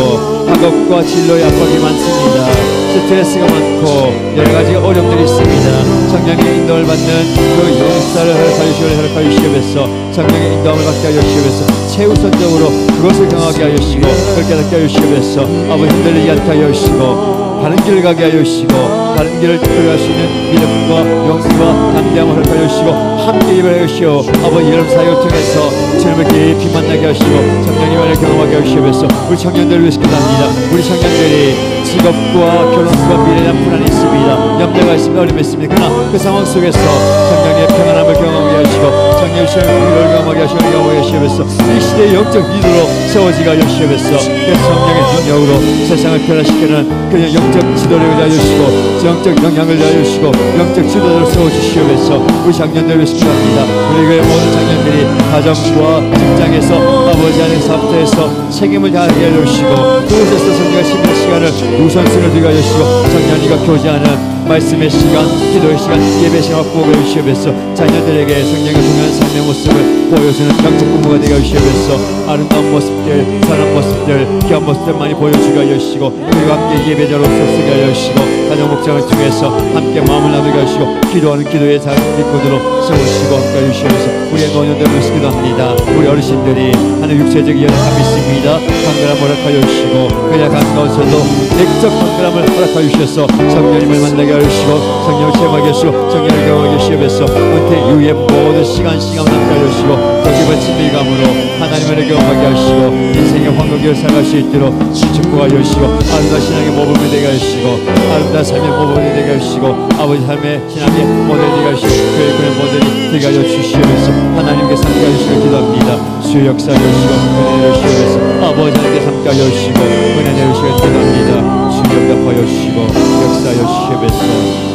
학업과 진로의 압박이 많습니다. 스트레스가 많고 여러 가지 어려움들이 있습니다. 성령의 인도를 받는 그 역사를 허락하여 주시면서 성령의 인도함을 받게 하여 주시면서 최우선적으로 그것을 경험하게 하여 주시고 그렇게 하게 하여 주시면서 아버지 흔들리지 않게 하여 주시고 다른 길을 가게 하여 주시고 다른 길을 들어갈 수 있는 믿음과 용기와 담대함을 허락하여 주시고 함께 예배하여 주시오. 아버지 여름 사역을 통해서 주님을 깊이 만나게 하시고 성령님을 경험하게 하여 주시면서 우리 청년들을 위해서 기도합니다. 우리 청년들이 직업과 결혼과 미래에 대한 불안이 있습니다. 염려가 있습니다. 어려움이 있습니다. 그러나 그 상황 속에서 성령의 평안함을 경험하게 하시고 성령의 시험을 경험하게 하시고 경험하게 하시면서 이 시대의 영적 리더로 세워지게 하여 주시면서 그 성령의 능력으로 세상을 변화시키는 그냥 영적 지도력을 알려주시고 영적 영향을 알려주시고 영적 지도자를 세워주시면서 우리 장년들을 위해서 기도합니다. 우리 교회 모든 장년들이 가정과 직장에서 아버지 하나님 사업자에서 책임을 다하게 해주시고 그곳에서 성령의 심리의 시간을 우선순위를 두게 해주시고 성령님과 교제하는 말씀의 시간, 기도의 시간, 예배 시간 확보해 주시면서 자녀들에게 성령의 동일한 삶의 모습을 보여주는 영적 부모가 되게 해주시면서 아름다운 모습들, 선한 모습들, 귀한 모습들 많이 보여주게 하여 주시고 그리고 함께 예배자로 서쓰게 하여 주시고 가정 목장을 통해서 함께 마음을 나누게 하시고 기도하는 기도의 일꾼으로 세우시고 함께 해주시면서 우리의 노년들을 위해서 기도합니다. 우리 어르신들이 하는 육체적인 연약함이 있습니다. 강건함을 허락하여 주시고 그 약한 가운데서도 내적 강건함을 허락하여 주셔서 성령님을 만나게 하여 주시고 성령을 체험하게 하시고 성령을 경험하게 하시면서 은퇴 이후의 모든 시간을 함께 하여 주시고 거기에 친밀감으로 하나님을 은혜 경험하게 하시고 인생의 황금기를 살아갈 수 있도록 축복하여 주시고 아름다운 신앙의 모범이 되게 하시고 아름다운 삶의 모범이 되게 하시고 아버지 삶의 신앙의 모델이 되게 하시고 교회의 모델이 되게 하여 주시옵소서. 하나님께 삼가해 주시길 기도합니다. 주의 역사하여 주시고 은혜 내려주시옵소서. 아버지 하나님께 삼가해 주시고 은혜 내려주시길 기도합니다. 주의 응답하여 주시고 역사하여 주시옵소서.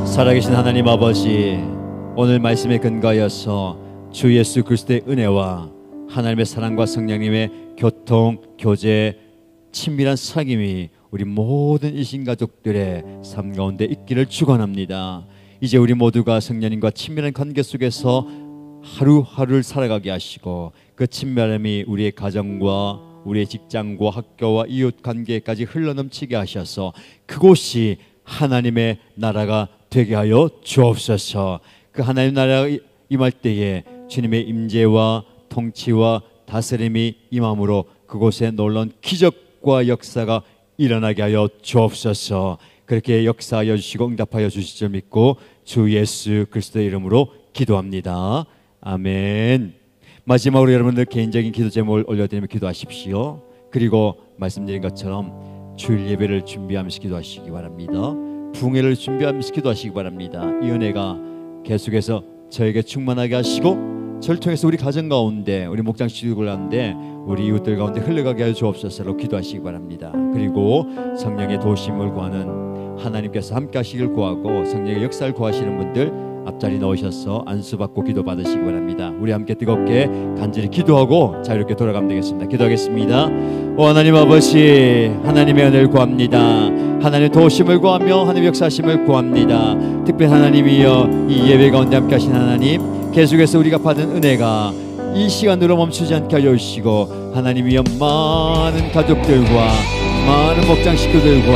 살아계신 하나님 아버지, 오늘 말씀에 근거하여서 주 예수 그리스도의 은혜와 하나님의 사랑과 성령님의 교통, 교제, 친밀한 사귐이 우리 모든 이신가족들의 삶 가운데 있기를 축원합니다. 이제 우리 모두가 성령님과 친밀한 관계 속에서 하루하루를 살아가게 하시고 그 친밀함이 우리의 가정과 우리의 직장과 학교와 이웃 관계까지 흘러넘치게 하셔서 그곳이 하나님의 나라가 되게 하여 주옵소서. 그 하나님 나라가 임할 때에 주님의 임재와 통치와 다스림이 임함으로 그곳에 놀라운 기적과 역사가 일어나게 하여 주옵소서. 그렇게 역사하여 주시고 응답하여 주실 줄 믿고 주 예수 그리스도의 이름으로 기도합니다. 아멘. 마지막으로 여러분들 개인적인 기도 제목을 올려드리며 기도하십시오. 그리고 말씀드린 것처럼 주일 예배를 준비하면서 기도하시기 바랍니다. 부흥회를 준비하면서 기도하시기 바랍니다. 이 은혜가 계속해서 저에게 충만하게 하시고 저를 통해서 우리 가정 가운데, 우리 목장 식구들 가운데, 우리 이웃들 가운데 흘러가게 하여 주옵소서로 기도하시기 바랍니다. 그리고 성령의 도심을 구하는 하나님께서 함께 하시길 구하고 성령의 역사를 구하시는 분들 앞자리 넣으셔서 안수받고 기도 받으시기 바랍니다. 우리 함께 뜨겁게 간절히 기도하고 자유롭게 돌아가면 되겠습니다. 기도하겠습니다. 오 하나님 아버지, 하나님의 은혜를 구합니다. 하나님의 도우심을 구하며 하나님의 역사하심을 구합니다. 특별히 하나님이여 이 예배 가운데 함께 하신 하나님, 계속해서 우리가 받은 은혜가 이 시간으로 멈추지 않게 하여 주시고 하나님이여 많은 가족들과 많은 목장 식구들과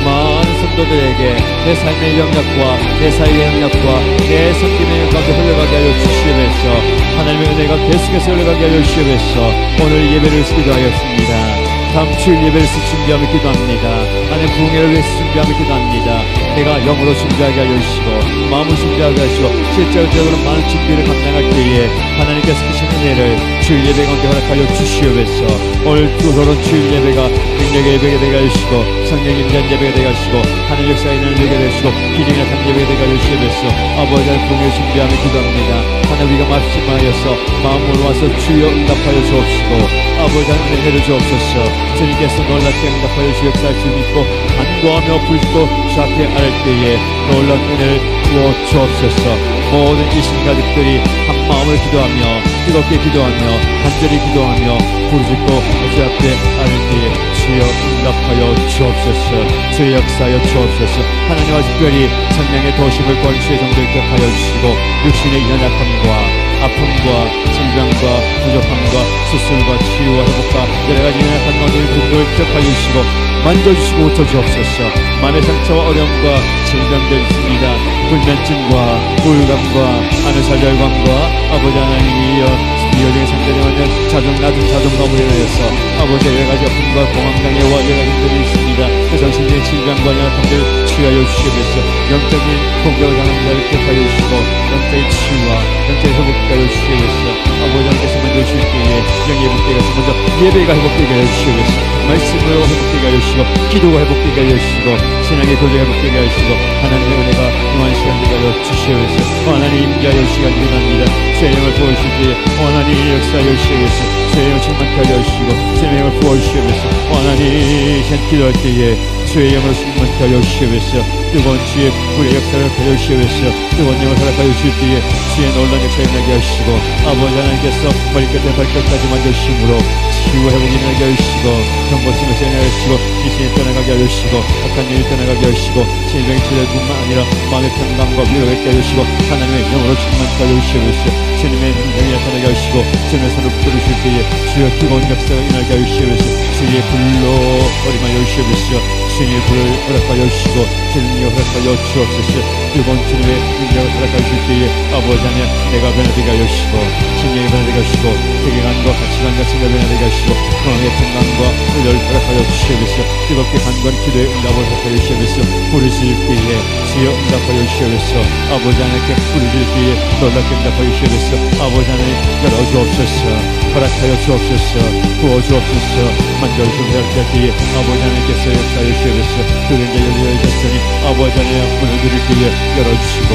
많은 성도들에게 내 삶의 영역과 내 사역의 영역과 내 섬김의 영역까지 흘러가게 하여 주시면서 하나님의 은혜가 계속해서 흘러가게 하여 주시면서 오늘 예배를 기도하였습니다. 다음 주일 예배를 준비하며 기도합니다. 하나님 부흥회를 위해서 준비하며 기도합니다. 내가 영으로 준비하게 하여 주시고 마음을 준비하게 하시고 실제적으로 많은 준비를 감당할 때에 하나님께서 크신 은혜를 주일 예배 가운데 허락하여 주시옵소서. 오늘 두서론 주일 예배가 능력의 예배가 되게 하시고 성령 임재한 예배가 되게 하시고 하나님 역사의 은혜를 되게 하시고 기능이 나타난 예배가 되게 하여 주시옵소서. 아버지 하나님 부흥회를 준비하며 기도합니다. 하나님 우리가 말씀하여서 마음으로 와서 주여 응답하여 주옵시고 아버지 하나님 은혜를 주옵소서. 주님께서 놀랍게 응답하여 주 역사할 줄 믿고 간구하며 불고 주 앞에 아랄 때에 놀라운 은혜를 부어 주옵소서. 모든 이신 가족들이 한 마음을 기도하며 뜨겁게 기도하며 간절히 기도하며 부르짖고 주 앞에 아랄 때에 주여 응답하여 주옵소서. 주의 역사하여 주옵소서. 하나님과 특별히 성령의 도심을 구하는 주의 종들을 기억하여 주시고 육신의 연약함과 아픔과 질병과 부족함과 수술과 치유와 회복과 여러가지 연약한 모든 분들을 기억하여 주시고 만져주시고 고쳐주옵소서. 마음의 상처와 어려움과 질병들 있습니다. 불면증과 우울감과 안울사절감과 아버지 하나님이여 이어중에 상대되는 낮은 자존감으로 인하여서 아버지 여러가지 아픔과 공황장애와 여러가지 힘들이 있습니다. 그 정신적인 질병과 연약함들을 치유하여 주시옵소서. 영적인 공격을 당하는 자를 기억하여 주시고 영적인 치유와 영적인 회복되게 하여 주시옵소서. 아버지 하나님께서 먼저 주실 때에 영의 회복되게 하시고 먼저 예배가 회복되게 하여 주시옵소서. 말씀으로 회복되게 하여 주시고 기도가 회복되게 하여 주시고 신앙의 교제가 회복되게 하여 주시고 하나님의 은혜가 임한 시간 되게 하여 주시옵소서. 하나님 임재하여 시간 기도합니다. 주의 영을 부어주실 때에 하나님 역사하여 주시옵소서. 주의 영을 충만케 하여 주시고 주의 영을 부어주시옵소서. 하나님 기도할 때에 주의 영으로 충만케 하여 주시옵소서. 뜨거운 주의 불의 역사를 하여 주시옵소서. 뜨거운 영을 허락하여 주실 때에 주의 놀라운 역사를 나게 하시고 아버지 하나님께서 머리끝에 발끝까지 만져주심으로 치유 회복이 나게 하여 주시고 병고침을 세나게 하시고 이신이 떠나가게 하여 주시고 악한 일이 떠나가게 하시고 질병이 치료뿐만 아니라 마음의 평강과 위로가 있게 하여 주시고 하나님의 영으로 충만케 하여 주시옵소서. 주님의 능력이 나타나게 하시고 주님의 손을 붙들으실 때에 주의 뜨거운 역사가 일어나게 하여 주시옵소서. 주의 불로 어림하여 주시옵소서. 주님의 불을 허락하여 주시고 주님의 허락하여 주옵소서. 뜨거운 주님의 능력을 허락하여 주실 때에 때에 아버지 하나님 내가 변화되게 하여 주시고 심령이 변화되게 하여 주시고 세계관과 가치관과 생각 변화되게 하여 주시고 평안의 평강과 은혜를 허락하여 주시옵소서. 뜨겁게 간구한 기도의 응답을 허락하여 주시옵소서. 부르실 때에 주여 응답하여 주시옵소서. 아버지 하나님께 부르실 때에 놀랍게 응답하여 주시옵소서. 아버지 하나님 열어주옵소서. 허락하여 주옵소서. 부어주옵소서. 만져주시옵소서. 때에 아버지 하나님께서 역사하여 주시옵소서. 그런 자 열려주셨으니 아버지 하나님 문을 드릴 때에 열어주시고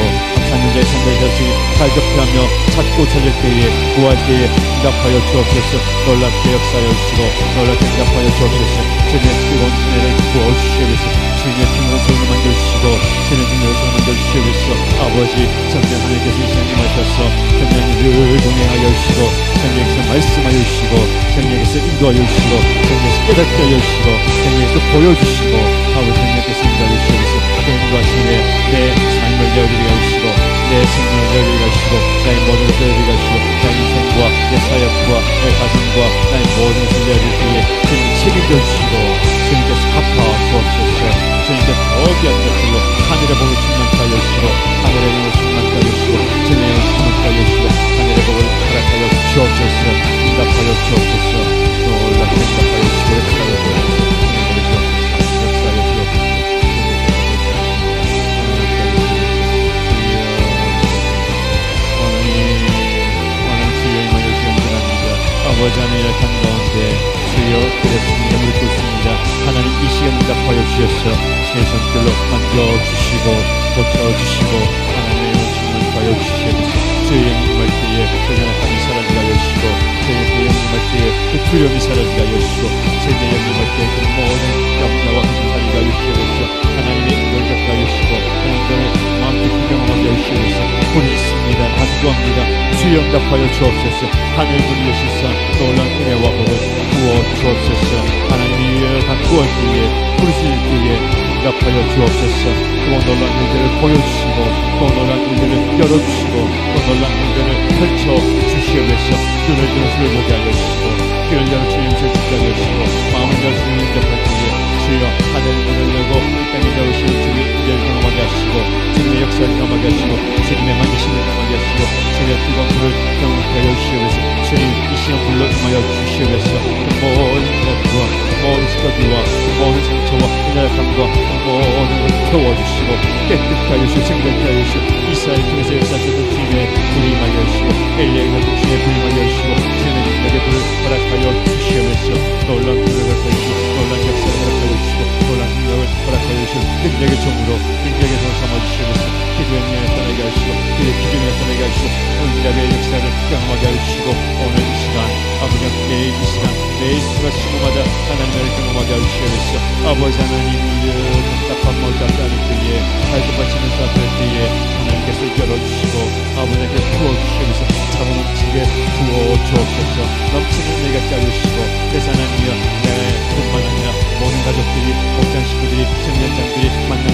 찾는 자의 선배하셨으니 발급하며 찾고 찾을 때에 구할 때에 응답하여 주옵소서. 놀랍게 역사하여 주시고 놀랍게 응답하여 주옵소서. 주님의 뜨거운 은혜를 부어주시옵소서. 주님의 힘으로 손을 만져주시고 주님의 힘으로 손을 만져주시옵소서. 아버지 성령 하나님께서 이 시간 임하셔서 성령님을 동행하여 주시고 성령께서 말씀하여 주시고 성령께서 인도하여 주시고 성령께서 깨닫게 하여 주시고 성령께서 보여주시고 아버지 성령께서 인도하여 주시옵소서. 개인과 신의 내 삶을 내어드리게 하시고 내 생명을 내어드리게 하시고 나의 모든 것을 내어드리게 하시고 나의 인생과 내 사역과 내 가정과 나의 모든 것을 내어드릴 때에 주님 책임져 주시고 주님께서 갚아 주옵소서. 주님께 더 귀한 것들로 하늘의 복을 충만케 하여 주시고 하늘의 영을 충만케 하여 주시고 주님의 영을 충만케 하여 주시고 하늘의 복을 허락하여 주옵소서. 응답하여 주옵소서. 놀랍게 응답하여 주시고 역사하여 주옵소서. 역사하여 주옵소서. 아버지 하나님 열한 가운데 주여 그랬습니다. 묻겠습니다. 하나님 이 시간 응답하여 주셔서 제 손길로 만져주시고 고쳐주시고 하나님의 영을 충만하여 주시옵소서. 주의 영이 임할 때에 그 연약함이 사라지게 하여 주시고 주의 영이 임할 때에 그 두려움이 사라지게 하여 주시고 주의 영이 임할 때에 그 모든 염려와 감사하게 하여 주시옵소서. 하나님의 인도를 겪게 하여 주시고 하나님의 마음 깊이 경험하게 하여 주시옵소서. 부르짖습니다. 간구합니다. 주여 응답하여 주옵소서. 하늘 문을 여시사 놀라운 은혜와 복을 부어 주옵소서. 하나님이 간구할 때에 부르실 때에 응답하여 주옵소서. 그 놀라운 일들을 보여주시고 그 놀라운 일들을 열어주시고 그 놀라운 일들을 펼쳐주시옵소서. 눈을 들어 주를 보게 하여 주시고 귀를 열어 주님 을 듣게 하여 주시고 마음을 열어 주님 응답할 때에 주여 하늘 문을 열고 이 땅에 내오시는 주님의 은혜를 경험하게 하시고 주님의 역사를 경험하게 하시고 주님의 만지심을 경험하게 하시고 주님의 뜨거운 불을 경험하게 하여 주시옵소서. 주님 이 시간 불러 임하여 주시옵소서. 모든 것과 모든 시도와 모든 상처와 인내감과 모든 것을 태워주시고 깨끗하게 하시고 생각하게 하여 주시고 이스라엘 통해서 역사하셨던 주님의 불이 임하여 주시고 엘리야의 주님의 불이 임하여 주시고 주님의 능력의 불을 허락하여 주시옵소서. 놀라운 불을 허락하여 주시고 놀라운 역사를 허락하여 주시고 놀라운 능력을 허락하여 주시고 능력의 종으로 능력의 종을 삼아주시옵소서. 기도의 능력에 떠나게 하시고 기도의 기준에 떠나게 하시고 응답의 역사를 경험하게 하여 주시고 오늘 이 시간 아버지 매일 이 시간 매일 순간 시간마다 하나님을 경험하게 하여 주시옵소서. 아버지 하나님 답답한 마음 잡지 않을 때에 발톱받치면서 앞에 때에 하나님께서 열어주시고 아버지께 부어주시옵소서. 차고 넘치게 부어주옵소서. 넘치는 내 같게 하여 주시고 그래서 하나님이여 내 뿐만 아니라 모든 가족들이 목장 식구들이 청년장들이 만난